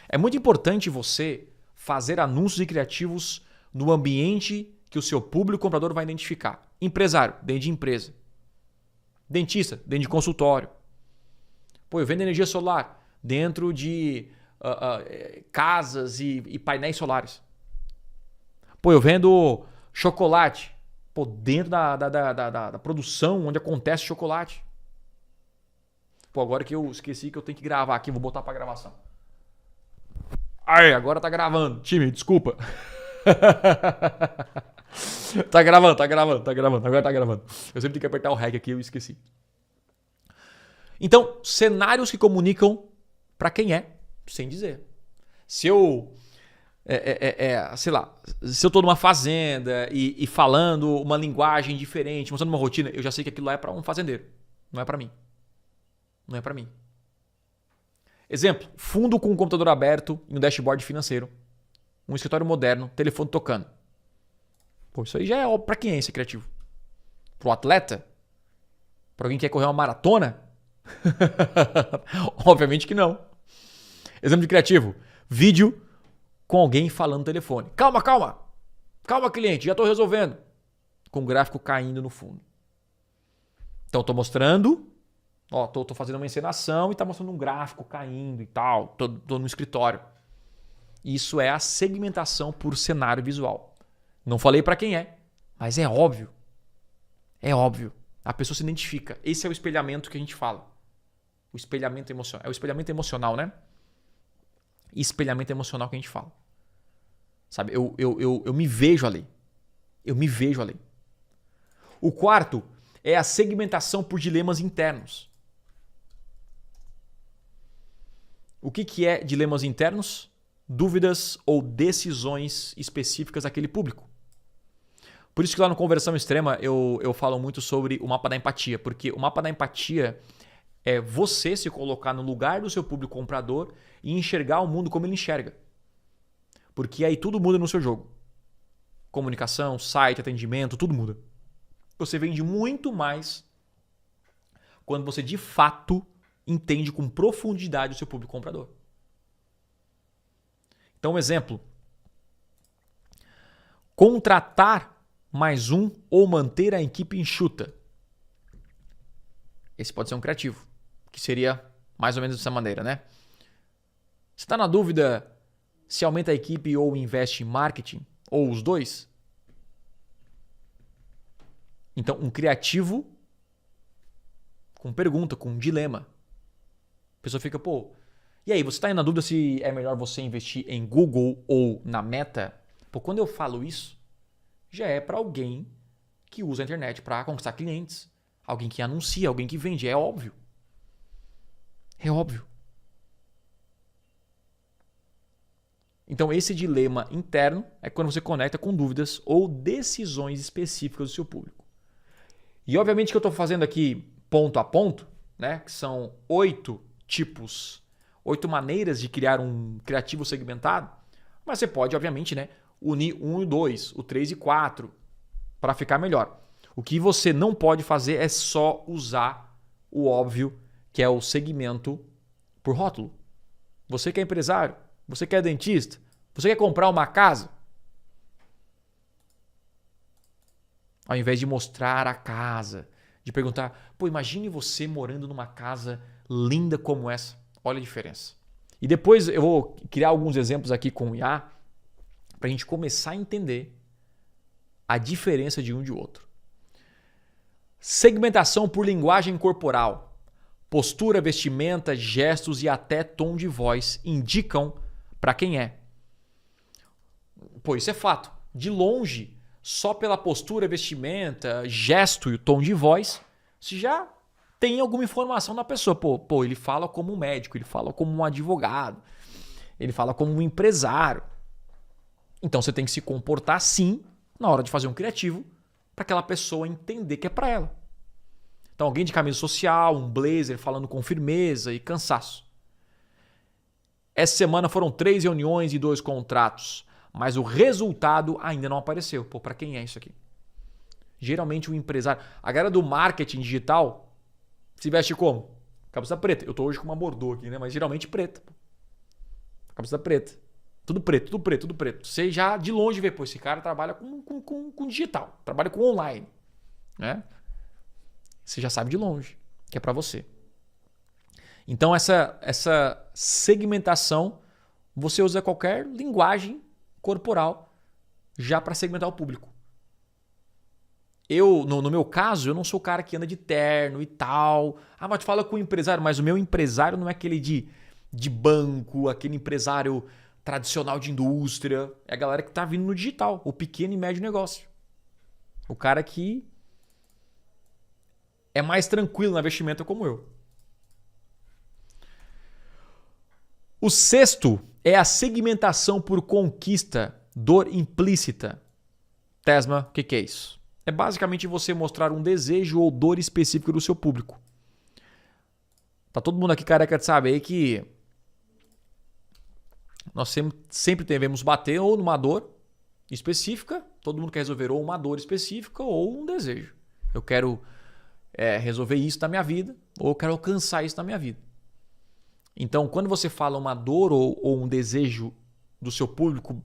É muito importante você fazer anúncios e criativos no ambiente que o seu público comprador vai identificar. Empresário, dentro de empresa. Dentista, dentro de consultório. Eu vendo energia solar dentro de casas e painéis solares. Eu vendo chocolate dentro da produção onde acontece chocolate. Agora que eu esqueci que eu tenho que gravar aqui, vou botar pra gravação. Agora tá gravando. Time, desculpa. Tá gravando. Agora tá gravando. Eu sempre tenho que apertar o REC aqui, eu esqueci. Então, cenários que comunicam pra quem é, sem dizer. Se eu sei lá, se eu tô numa fazenda e falando uma linguagem diferente, mostrando uma rotina, eu já sei que aquilo lá é para um fazendeiro, não é para mim. Não é para mim. Exemplo, fundo com o computador aberto em um dashboard financeiro, um escritório moderno, telefone tocando. Isso aí já é para quem é esse criativo? Pro atleta? Para alguém que quer correr uma maratona? Obviamente que não. Exemplo de criativo, vídeo com alguém falando no telefone. Calma, cliente, já estou resolvendo. Com o gráfico caindo no fundo. Então, estou mostrando, estou fazendo uma encenação e está mostrando um gráfico caindo e tal. Estou no escritório. Isso é a segmentação por cenário visual. Não falei para quem é, mas é óbvio. É óbvio. A pessoa se identifica. Esse é o espelhamento que a gente fala. O espelhamento emocional. É o espelhamento emocional, né? Espelhamento emocional que a gente fala. Sabe, eu me vejo ali. O quarto é a segmentação por dilemas internos. O que é dilemas internos? Dúvidas ou decisões específicas daquele público. Por isso que lá no Conversão Extrema eu falo muito sobre o mapa da empatia, porque o mapa da empatia é você se colocar no lugar do seu público comprador e enxergar o mundo como ele enxerga. Porque aí tudo muda no seu jogo. Comunicação, site, atendimento, tudo muda. Você vende muito mais quando você de fato entende com profundidade o seu público comprador. Então, um exemplo. Contratar mais um ou manter a equipe enxuta. Esse pode ser um criativo, que seria mais ou menos dessa maneira, né? Você está na dúvida se aumenta a equipe ou investe em marketing? Ou os dois? Então, um criativo com pergunta, com um dilema. A pessoa fica, pô, e aí, você está aí na dúvida se é melhor você investir em Google ou na Meta? Pô, quando eu falo isso, já é para alguém que usa a internet para conquistar clientes. Alguém que anuncia, alguém que vende. É óbvio. É óbvio. Então, esse dilema interno é quando você conecta com dúvidas ou decisões específicas do seu público. E obviamente que eu estou fazendo aqui ponto a ponto, né? Que são 8 tipos, 8 maneiras de criar um criativo segmentado. Mas você pode, obviamente, né, unir 1 e 2, o 3 e 4 para ficar melhor. O que você não pode fazer é só usar o óbvio, que é o segmento por rótulo. Você que é empresário, você que é dentista, você quer comprar uma casa? Ao invés de mostrar a casa, de perguntar, pô, imagine você morando numa casa linda como essa. Olha a diferença. E depois eu vou criar alguns exemplos aqui com o IA para a gente começar a entender a diferença de um de outro. Segmentação por linguagem corporal. Postura, vestimenta, gestos e até tom de voz indicam para quem é. Pô, isso é fato. De longe, só pela postura, vestimenta, gesto e o tom de voz, você já tem alguma informação da pessoa. Pô, ele fala como um médico, ele fala como um advogado, ele fala como um empresário. Então você tem que se comportar assim na hora de fazer um criativo para aquela pessoa entender que é para ela. Então alguém de camisa social, um blazer falando com firmeza e cansaço. Essa semana foram 3 reuniões e 2 contratos, mas o resultado ainda não apareceu. Pô, para quem é isso aqui? Geralmente o empresário... A galera do marketing digital se veste como? Camisa preta. Eu tô hoje com uma bordô aqui, né? Mas geralmente preta. Camisa preta. Tudo preto, tudo preto, tudo preto. Você já de longe vê, pô, esse cara trabalha com digital, trabalha com online, né? Você já sabe de longe que é para você. Então essa segmentação, você usa qualquer linguagem corporal já para segmentar o público. No meu caso, eu não sou o cara que anda de terno e tal. Ah, mas tu fala com o empresário, mas o meu empresário não é aquele de banco, aquele empresário tradicional de indústria. É a galera que está vindo no digital, o pequeno e médio negócio. O cara que é mais tranquilo na vestimenta como eu. O sexto é a segmentação por conquista, dor implícita. Tesma, o que é isso? É basicamente você mostrar um desejo ou dor específico do seu público. Tá todo mundo aqui careca de saber que nós sempre devemos bater ou numa dor específica, todo mundo quer resolver ou uma dor específica ou um desejo. Eu quero resolver isso na minha vida ou eu quero alcançar isso na minha vida. Então, quando você fala uma dor ou um desejo do seu público,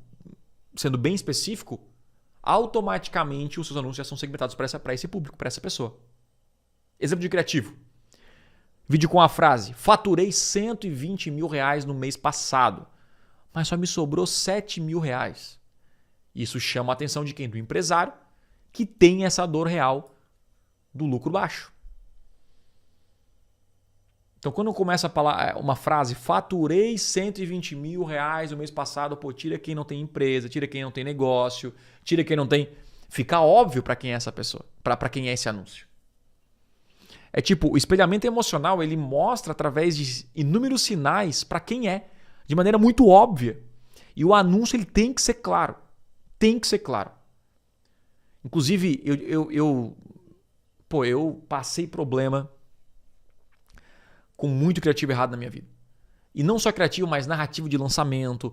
sendo bem específico, automaticamente os seus anúncios já são segmentados para esse público, para essa pessoa. Exemplo de criativo. Vídeo com a frase: faturei R$120 mil no mês passado, mas só me sobrou R$7 mil. Isso chama a atenção de quem? Do empresário que tem essa dor real do lucro baixo. Então, quando eu começo a falar uma frase, faturei R$120 mil no mês passado, pô, tira quem não tem empresa, tira quem não tem negócio, tira quem não tem... Fica óbvio para quem é essa pessoa, para quem é esse anúncio. É tipo, o espelhamento emocional, ele mostra através de inúmeros sinais para quem é, de maneira muito óbvia. E o anúncio, ele tem que ser claro. Tem que ser claro. Inclusive, eu passei problema com muito criativo errado na minha vida. E não só criativo, mas narrativo de lançamento,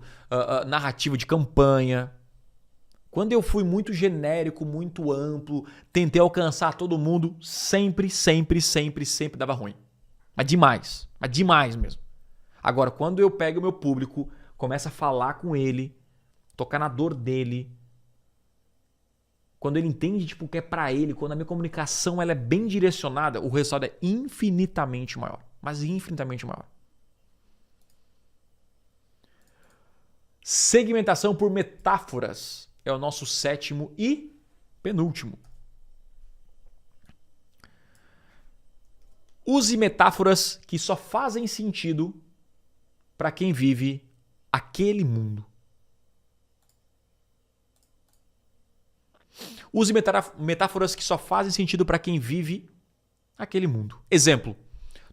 narrativo de campanha. Quando eu fui muito genérico, muito amplo, tentei alcançar todo mundo, sempre dava ruim. Mas demais mesmo. Agora, quando eu pego o meu público, começo a falar com ele, tocar na dor dele, quando ele entende tipo, o que é pra ele, quando a minha comunicação ela é bem direcionada, o resultado é infinitamente maior. Mas infinitamente maior. Segmentação por metáforas é o nosso sétimo e penúltimo. Use metáforas que só fazem sentido para quem vive aquele mundo. Use metáforas que só fazem sentido para quem vive aquele mundo. Exemplo: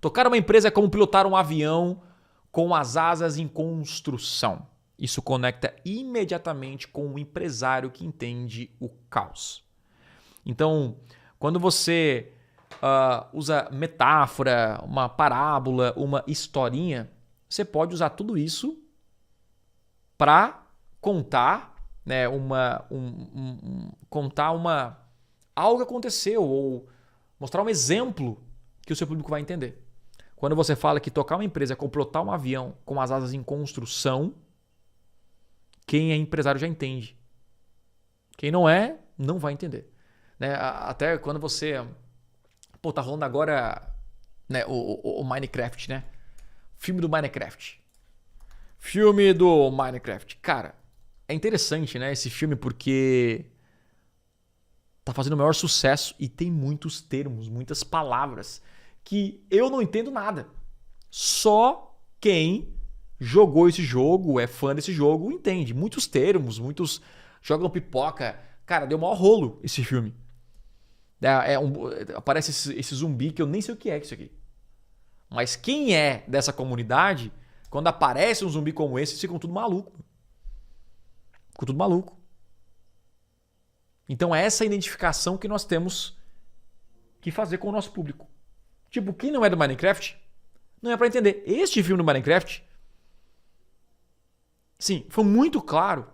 tocar uma empresa é como pilotar um avião com as asas em construção. Isso conecta imediatamente com o empresário que entende o caos. Então, quando você usa metáfora, uma parábola, uma historinha, você pode usar tudo isso para contar, né, algo que aconteceu ou mostrar um exemplo que o seu público vai entender. Quando você fala que tocar uma empresa é como pilotar um avião com as asas em construção, quem é empresário já entende. Quem não é, não vai entender. Né? Até quando você... tá rolando agora, né, o Minecraft, né? Filme do Minecraft. Filme do Minecraft. Cara, é interessante, né, esse filme porque tá fazendo o maior sucesso e tem muitos termos, muitas palavras que eu não entendo nada. Só quem jogou esse jogo, é fã desse jogo, entende. Muitos termos, muitos jogam pipoca. Cara, deu maior rolo esse filme. Aparece esse zumbi que eu nem sei o que é isso aqui. Mas quem é dessa comunidade, quando aparece um zumbi como esse, ficam tudo maluco. Ficam tudo maluco. Então é essa identificação que nós temos que fazer com o nosso público. Tipo, quem não é do Minecraft, não é para entender. Este filme do Minecraft, sim, foi muito claro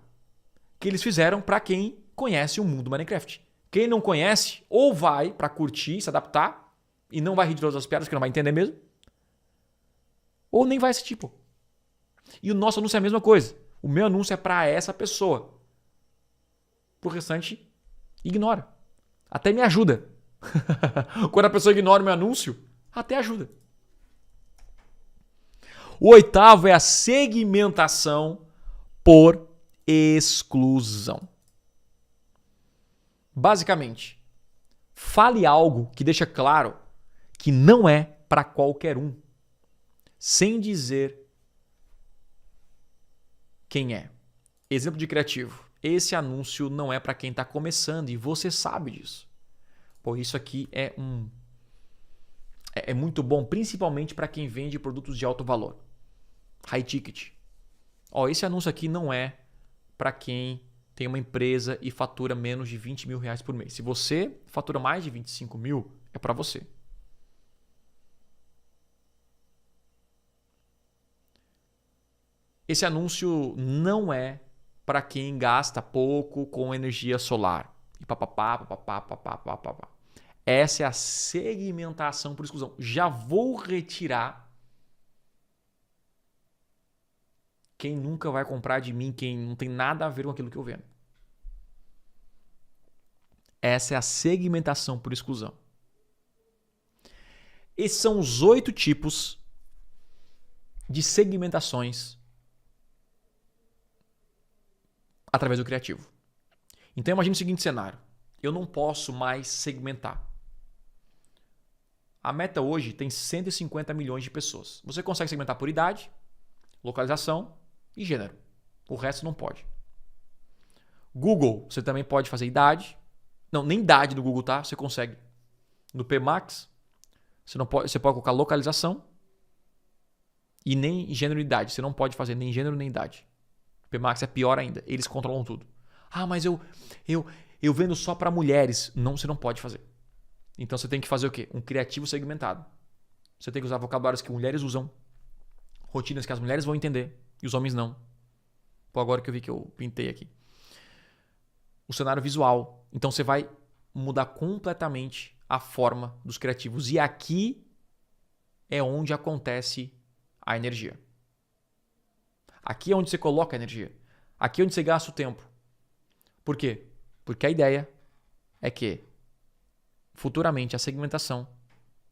que eles fizeram para quem conhece o mundo do Minecraft. Quem não conhece, ou vai para curtir, se adaptar, e não vai rir de todas as piadas, que não vai entender mesmo, ou nem vai assistir, pô. E o nosso anúncio é a mesma coisa. O meu anúncio é para essa pessoa. Pro restante, ignora. Até me ajuda. Quando a pessoa ignora o meu anúncio, até ajuda. O oitavo é a segmentação por exclusão. Basicamente, fale algo que deixa claro que não é para qualquer um, sem dizer quem é. Exemplo de criativo. Esse anúncio não é para quem está começando e você sabe disso. Pô, isso aqui é muito bom, principalmente para quem vende produtos de alto valor. High ticket. Esse anúncio aqui não é para quem tem uma empresa e fatura menos de 20 mil reais por mês. Se você fatura mais de 25 mil, é para você. Esse anúncio não é para quem gasta pouco com energia solar. E papapá. Essa é a segmentação por exclusão. Já vou retirar quem nunca vai comprar de mim, quem não tem nada a ver com aquilo que eu vendo. Essa é a segmentação por exclusão. Esses são os 8 tipos de segmentações através do criativo. Então imagine o seguinte cenário. Eu não posso mais segmentar. A Meta hoje tem 150 milhões de pessoas. Você consegue segmentar por idade, localização e gênero. O resto não pode. Google, você também pode fazer idade. Não, nem idade do Google, tá? Você consegue. No PMax, você pode colocar localização e nem gênero e idade. Você não pode fazer nem gênero nem idade. O PMax é pior ainda. Eles controlam tudo. Mas eu vendo só para mulheres. Não, você não pode fazer. Então você tem que fazer o quê? Um criativo segmentado. Você tem que usar vocabulários que mulheres usam. Rotinas que as mulheres vão entender e os homens não. Agora que eu vi que eu pintei aqui. O cenário visual. Então você vai mudar completamente a forma dos criativos. E aqui é onde acontece a energia. Aqui é onde você coloca a energia. Aqui é onde você gasta o tempo. Por quê? Porque a ideia é que futuramente a segmentação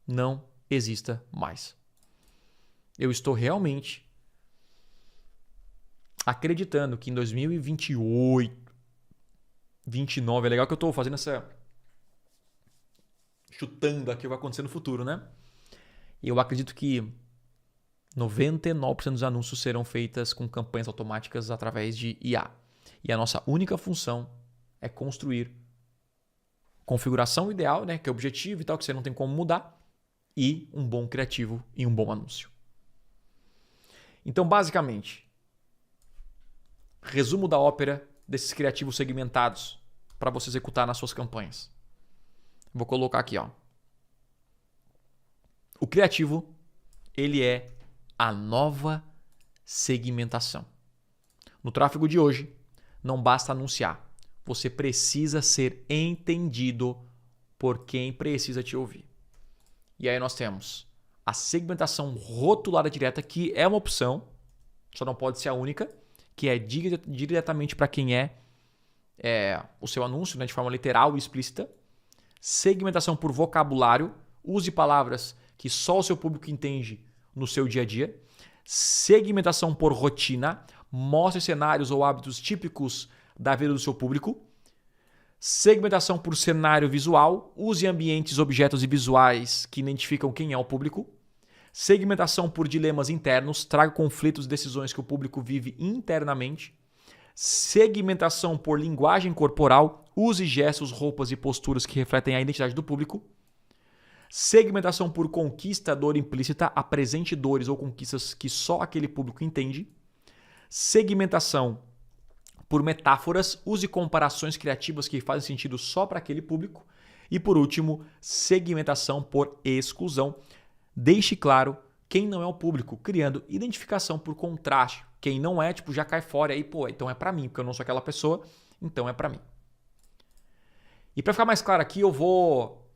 não exista mais. Eu estou realmente acreditando que em 2028, 29, é legal que eu estou fazendo essa... chutando aqui o que vai acontecer no futuro, né? E eu acredito que 99% dos anúncios serão feitas com campanhas automáticas através de IA. E a nossa única função é construir configuração ideal, né, que é objetivo e tal, que você não tem como mudar, e um bom criativo e um bom anúncio. Então, basicamente, resumo da ópera desses criativos segmentados para você executar nas suas campanhas. Vou colocar aqui, ó. O criativo, ele é a nova segmentação. No tráfego de hoje, não basta anunciar. Você precisa ser entendido por quem precisa te ouvir. E aí nós temos a segmentação rotulada direta, que é uma opção, só não pode ser a única, que é diretamente para quem é o seu anúncio, né, de forma literal e explícita. Segmentação por vocabulário, use palavras que só o seu público entende no seu dia a dia. Segmentação por rotina, mostre cenários ou hábitos típicos da vida do seu público. Segmentação por cenário visual, use ambientes, objetos e visuais que identificam quem é o público. Segmentação por dilemas internos, traga conflitos e decisões que o público vive internamente. Segmentação por linguagem corporal, use gestos, roupas e posturas que refletem a identidade do público. Segmentação por conquista, dor implícita, apresente dores ou conquistas que só aquele público entende. Segmentação por metáforas, use comparações criativas que fazem sentido só para aquele público. E por último, segmentação por exclusão. Deixe claro quem não é o público, criando identificação por contraste. Quem não é, já cai fora aí, então é para mim, porque eu não sou aquela pessoa, então é para mim. E para ficar mais claro aqui, eu vou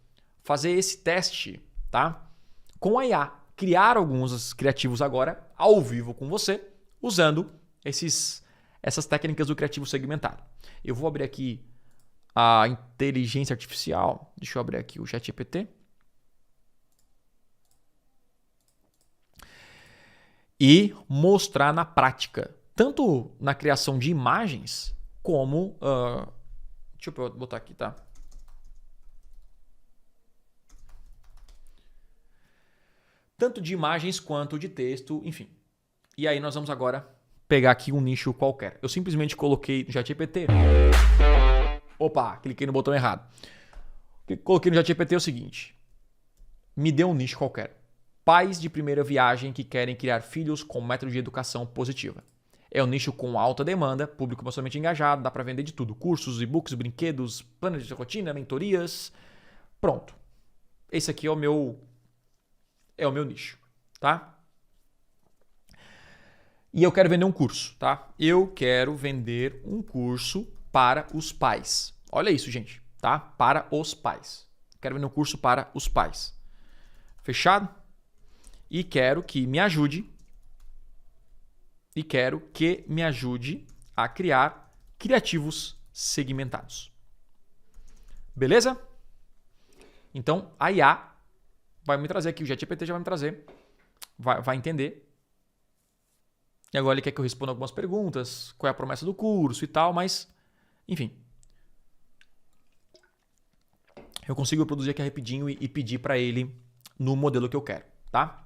fazer esse teste, tá? Com a IA. Criar alguns criativos agora, ao vivo com você, usando essas técnicas do criativo segmentado. Eu vou abrir aqui a inteligência artificial. Deixa eu abrir aqui o ChatGPT. E mostrar na prática, tanto na criação de imagens, como... deixa eu botar aqui, tá? Tanto de imagens quanto de texto, enfim. E aí nós vamos agora pegar aqui um nicho qualquer. Eu simplesmente coloquei no ChatGPT. Opa, cliquei no botão errado. Coloquei no ChatGPT o seguinte. Me dê um nicho qualquer. Pais de primeira viagem que querem criar filhos com método de educação positiva. É um nicho com alta demanda, público bastante engajado, dá para vender de tudo. Cursos, e-books, brinquedos, planos de rotina, mentorias. Pronto. Esse aqui é o meu nicho, tá? E eu quero vender um curso, tá? Eu quero vender um curso para os pais. Olha isso, gente, tá? Para os pais. Quero vender um curso para os pais. Fechado? E quero que me ajude. A criar criativos segmentados. Beleza? Então, a IA vai me trazer aqui, o ChatGPT já vai me trazer. Vai entender. E agora ele quer que eu responda algumas perguntas, qual é a promessa do curso e tal, mas, enfim. Eu consigo produzir aqui rapidinho e pedir para ele no modelo que eu quero, tá?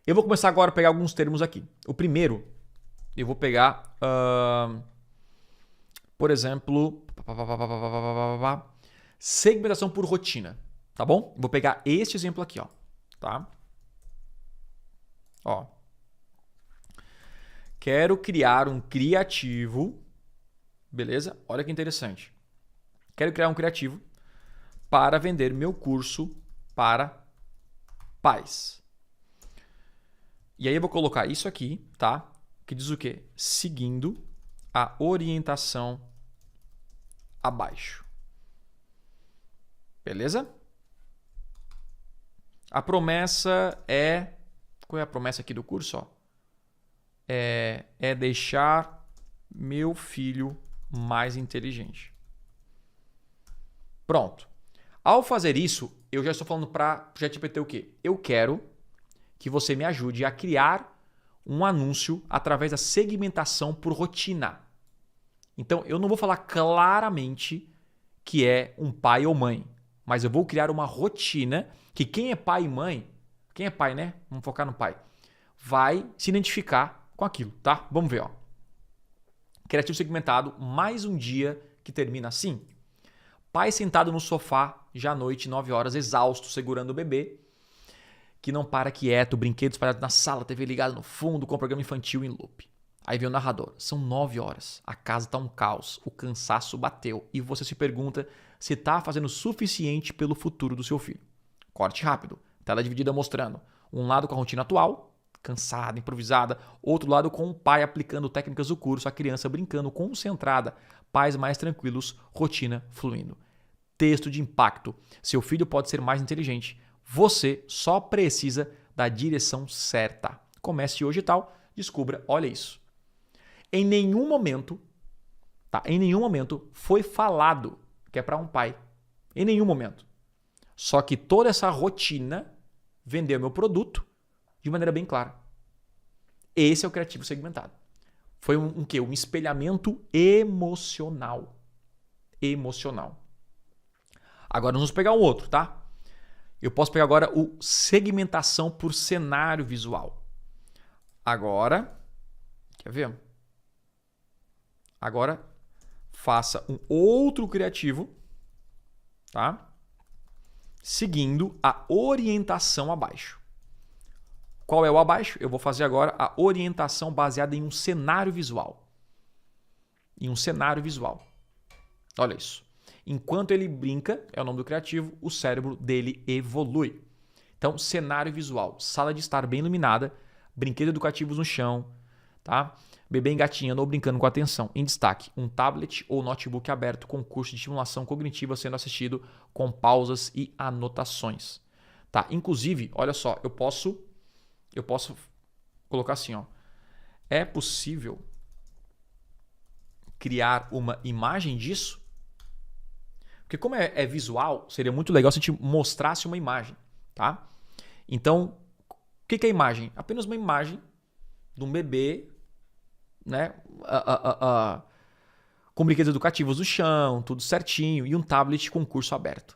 Eu vou começar agora a pegar alguns termos aqui. O primeiro, eu vou pegar, por exemplo, segmentação por rotina, tá bom? Vou pegar este exemplo aqui, ó, tá? Ó. Quero criar um criativo, beleza? Olha que interessante. Quero criar um criativo para vender meu curso para pais. E aí eu vou colocar isso aqui, tá? Que diz o quê? Seguindo a orientação abaixo. Beleza? A promessa é... Qual é a promessa aqui do curso? Ó? É deixar meu filho mais inteligente. Pronto. Ao fazer isso, eu já estou falando para o ChatGPT o quê? Eu quero que você me ajude a criar um anúncio através da segmentação por rotina. Então, eu não vou falar claramente que é um pai ou mãe, mas eu vou criar uma rotina que quem é pai e mãe, quem é pai, né? Vamos focar no pai, vai se identificar com aquilo, tá? Vamos ver, ó. Criativo segmentado, mais um dia que termina assim. Pai sentado no sofá, já à noite, 9 horas, exausto, segurando o bebê, que não para quieto, brinquedos espalhados na sala, TV ligada no fundo, com o programa infantil em loop. Aí vem o narrador. São 9 horas, a casa tá um caos, o cansaço bateu e você se pergunta se tá fazendo o suficiente pelo futuro do seu filho. Corte rápido, tela dividida mostrando um lado com a rotina atual, cansada, improvisada, outro lado com o pai aplicando técnicas do curso, a criança brincando, concentrada, pais mais tranquilos, rotina fluindo. Texto de impacto. Seu filho pode ser mais inteligente. Você só precisa da direção certa. Comece hoje e tal, descubra, olha isso. Em nenhum momento, tá? Em nenhum momento foi falado que é para um pai. Em nenhum momento. Só que toda essa rotina vendeu meu produto de maneira bem clara. Esse é o criativo segmentado. Foi um quê? Um espelhamento emocional. Emocional. Agora nós vamos pegar um outro, tá? Eu posso pegar agora o segmentação por cenário visual. Agora, quer ver? Agora, faça um outro criativo, tá? Seguindo a orientação abaixo. Qual é o abaixo? Eu vou fazer agora a orientação baseada em um cenário visual. Em um cenário visual. Olha isso. Enquanto ele brinca, é o nome do criativo, o cérebro dele evolui. Então, cenário visual. Sala de estar bem iluminada, brinquedos educativos no chão, tá? Bebê engatinhando ou brincando com atenção. Em destaque, um tablet ou notebook aberto com curso de estimulação cognitiva sendo assistido com pausas e anotações. Tá? Inclusive, olha só, eu posso colocar assim, ó. É possível criar uma imagem disso? Porque como é visual, seria muito legal se a gente mostrasse uma imagem, tá? Então, o que é imagem? Apenas uma imagem de um bebê, né? Com brinquedos educativos no chão, tudo certinho, e um tablet com curso aberto.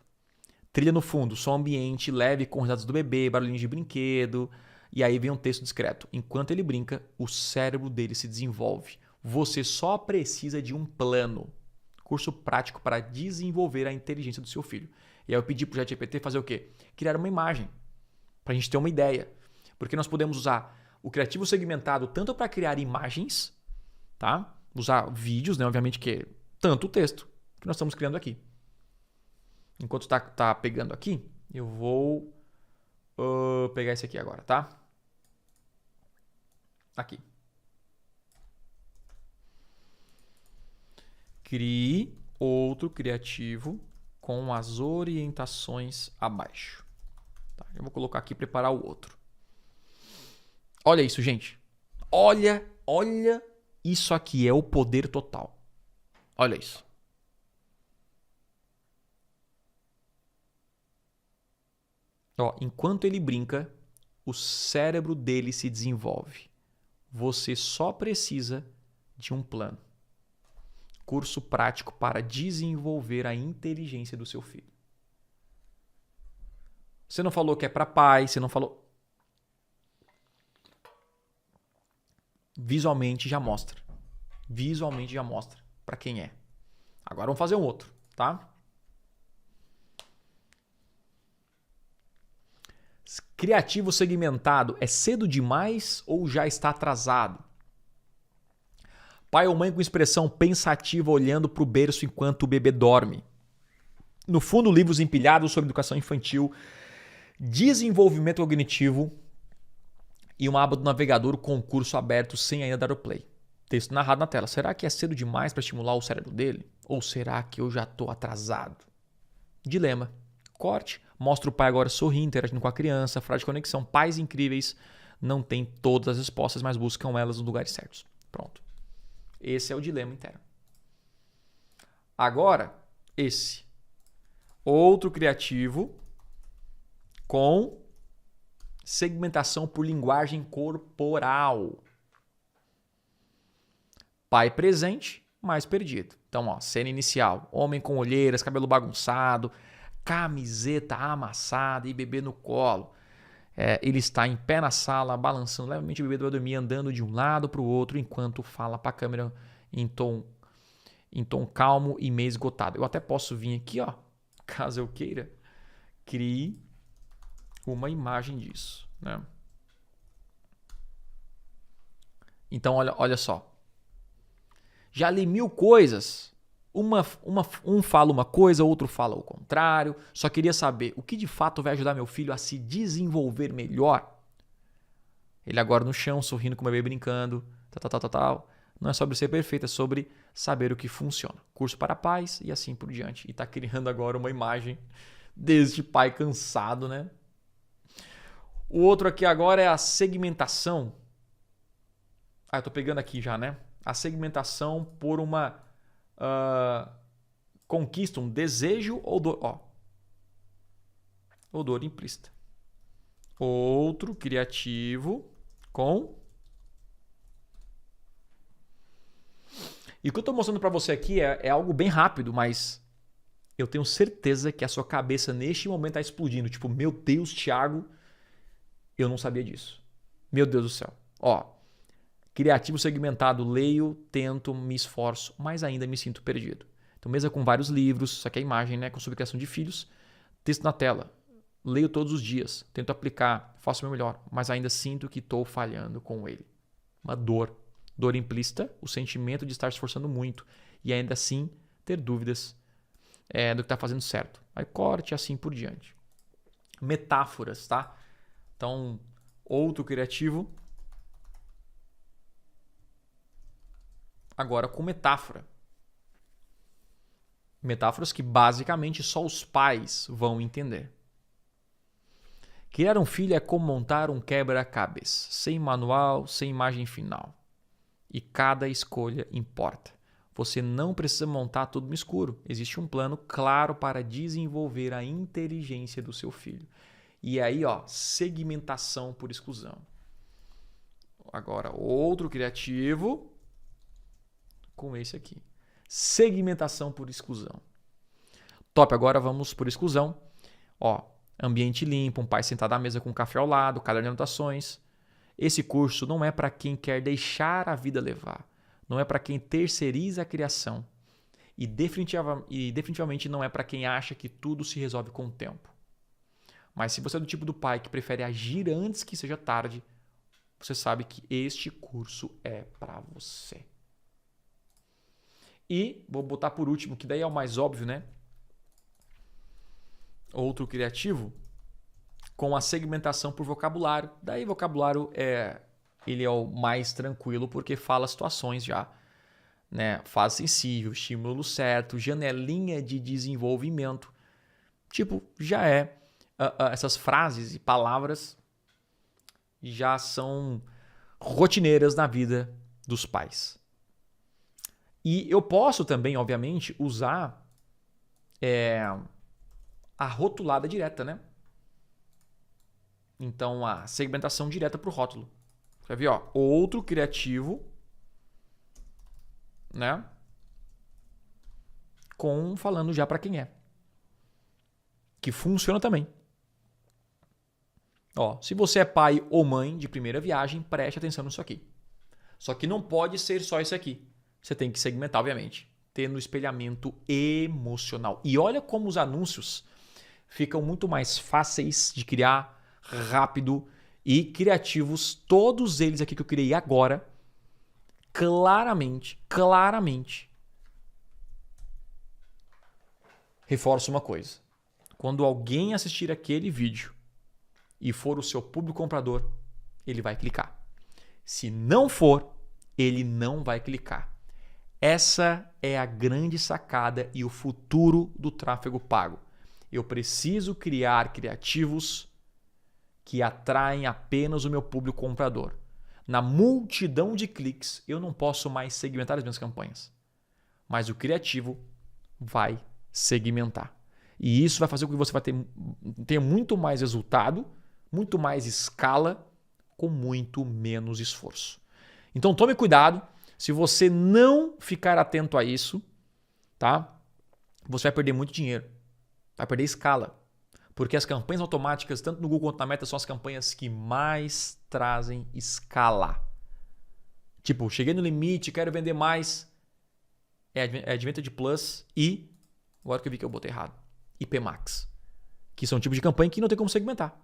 Trilha no fundo, som ambiente, leve com risadas do bebê, barulhinho de brinquedo, e aí vem um texto discreto. Enquanto ele brinca, o cérebro dele se desenvolve. Você só precisa de um plano. Curso prático para desenvolver a inteligência do seu filho. E aí eu pedi para o ChatGPT fazer o quê? Criar uma imagem, para a gente ter uma ideia. Porque nós podemos usar o criativo segmentado tanto para criar imagens, tá? Usar vídeos, né? Obviamente que é tanto o texto que nós estamos criando aqui. Enquanto tá pegando aqui, eu vou pegar esse aqui agora, tá? Aqui. Crie outro criativo com as orientações abaixo. Tá, eu vou colocar aqui e preparar o outro. Olha isso, gente. Olha isso aqui. É o poder total. Olha isso. Ó, enquanto ele brinca, o cérebro dele se desenvolve. Você só precisa de um plano. Curso prático para desenvolver a inteligência do seu filho. Você não falou que é para pai, você não falou. Visualmente já mostra. Visualmente já mostra para quem é. Agora vamos fazer um outro, tá? Criativo segmentado é cedo demais ou já está atrasado? Pai ou mãe com expressão pensativa olhando para o berço enquanto o bebê dorme. No fundo, livros empilhados sobre educação infantil, desenvolvimento cognitivo e uma aba do navegador com o curso aberto sem ainda dar o play. Texto narrado na tela. Será que é cedo demais para estimular o cérebro dele? Ou será que eu já estou atrasado? Dilema. Corte. Mostra o pai agora sorrindo, interagindo com a criança. Frase de conexão. Pais incríveis não têm todas as respostas, mas buscam elas nos lugares certos. Pronto. Esse é o dilema interno. Agora, esse. Outro criativo com Segmentação por linguagem corporal. Pai presente, mais perdido. Então, ó, cena inicial. Homem com olheiras, cabelo bagunçado, camiseta amassada e bebê no colo. Ele está em pé na sala, balançando levemente o bebê vai dormir, andando de um lado para o outro, enquanto fala para a câmera em tom calmo e meio esgotado. Eu até posso vir aqui, ó, caso eu queira, crie uma imagem disso, né? Então, olha só. Já li 1000 coisas. Um fala uma coisa, outro fala o contrário. Só queria saber o que de fato vai ajudar meu filho a se desenvolver melhor. Ele agora no chão, sorrindo com o bebê brincando. Tal. Não é sobre ser perfeito, é sobre saber o que funciona. Curso para pais e assim por diante. E está criando agora uma imagem deste pai cansado, né? O outro aqui agora é a segmentação. Eu tô pegando aqui já, né? A segmentação por uma conquista, um desejo ou dor. Ou dor implícita. Outro criativo com... E o que eu estou mostrando para você aqui é algo bem rápido, mas eu tenho certeza que a sua cabeça neste momento está explodindo. Tipo, meu Deus, Thiago, eu não sabia disso. Meu Deus do céu. Criativo segmentado, leio, tento, me esforço, mas ainda me sinto perdido. Então, mesmo com vários livros, isso aqui é a imagem, né, com sobre criação de filhos, texto na tela, leio todos os dias, tento aplicar, faço o meu melhor, mas ainda sinto que estou falhando com ele. Uma dor implícita, o sentimento de estar se esforçando muito e ainda assim ter dúvidas do que está fazendo certo. Aí corte assim por diante. Metáforas, tá? Então, outro criativo... Agora com metáfora. Metáforas que basicamente só os pais vão entender. Criar um filho é como montar um quebra-cabeça, sem manual, sem imagem final. E cada escolha importa. Você não precisa montar tudo no escuro. Existe um plano claro para desenvolver a inteligência do seu filho. E aí, segmentação por exclusão. Agora, outro criativo... com esse aqui. Segmentação por exclusão. Top, agora vamos por exclusão. Ambiente limpo, um pai sentado à mesa com um café ao lado, caderno de anotações. Esse curso não é para quem quer deixar a vida levar. Não é para quem terceiriza a criação. E definitivamente não é para quem acha que tudo se resolve com o tempo. Mas se você é do tipo do pai que prefere agir antes que seja tarde, você sabe que este curso é para você. E vou botar por último, que daí é o mais óbvio, né? Outro criativo com a segmentação por vocabulário. Daí vocabulário ele é o mais tranquilo porque fala situações já, né? Fase sensível, estímulo certo, janelinha de desenvolvimento. Tipo, já essas frases e palavras já são rotineiras na vida dos pais. E eu posso também, obviamente, usar a rotulada direta, né? Então, a segmentação direta para o rótulo. Quer ver? Outro criativo, né? Falando já para quem é. Que funciona também. Se você é pai ou mãe de primeira viagem, preste atenção nisso aqui. Só que não pode ser só isso aqui. Você tem que segmentar, obviamente, tendo espelhamento emocional. E olha como os anúncios ficam muito mais fáceis de criar, rápido e criativos. Todos eles aqui que eu criei agora, claramente, reforço uma coisa. Quando alguém assistir aquele vídeo e for o seu público comprador, ele vai clicar. Se não for, ele não vai clicar. Essa é a grande sacada e o futuro do tráfego pago. Eu preciso criar criativos que atraem apenas o meu público comprador. Na multidão de cliques, eu não posso mais segmentar as minhas campanhas. Mas o criativo vai segmentar. E isso vai fazer com que você tenha muito mais resultado muito mais escala com muito menos esforço. Então tome cuidado, se você não ficar atento a isso, tá? Você vai perder muito dinheiro, vai perder escala. Porque as campanhas automáticas, tanto no Google quanto na Meta, são as campanhas que mais trazem escala. Tipo, cheguei no limite, quero vender mais. É Advantage Plus e, agora que eu vi que eu botei errado, IP Max. Que são tipos de campanha que não tem como segmentar.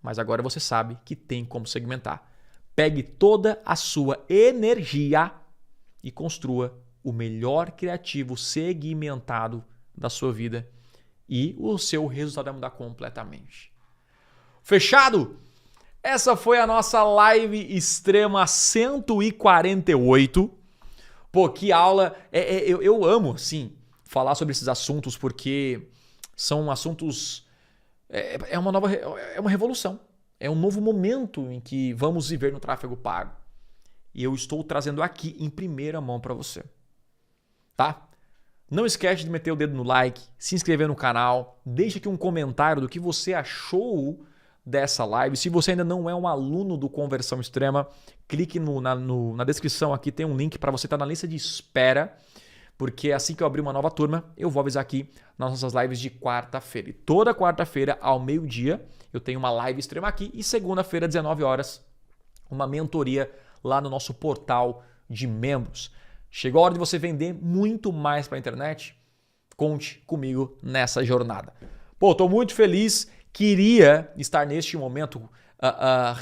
Mas agora você sabe que tem como segmentar. Pegue toda a sua energia e construa o melhor criativo segmentado da sua vida. E o seu resultado vai mudar completamente. Fechado? Essa foi a nossa live extrema 148. Pô, que aula. Eu amo, sim, falar sobre esses assuntos porque são assuntos... É uma revolução. É um novo momento em que vamos viver no tráfego pago. E eu estou trazendo aqui em primeira mão para você. Tá? Não esquece de meter o dedo no like, se inscrever no canal, deixa aqui um comentário do que você achou dessa live. Se você ainda não é um aluno do Conversão Extrema, clique na descrição aqui, tem um link para você estar na lista de espera, porque assim que eu abrir uma nova turma, eu vou avisar aqui nas nossas lives de quarta-feira. E toda quarta-feira, ao meio-dia, eu tenho uma live extrema aqui e segunda-feira, 19 horas, uma mentoria lá no nosso portal de membros. Chegou a hora de você vender muito mais para a internet? Conte comigo nessa jornada. Pô, estou muito feliz. Queria estar neste momento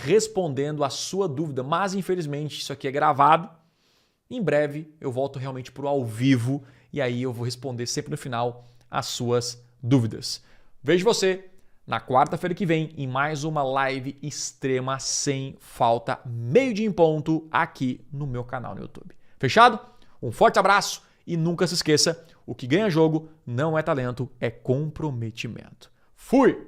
respondendo a sua dúvida, mas infelizmente isso aqui é gravado. Em breve eu volto realmente para o ao vivo e aí eu vou responder sempre no final as suas dúvidas. Vejo você na quarta-feira que vem em mais uma live extrema sem falta, meio-dia em ponto, aqui no meu canal no YouTube. Fechado? Um forte abraço e nunca se esqueça, o que ganha jogo não é talento, é comprometimento. Fui!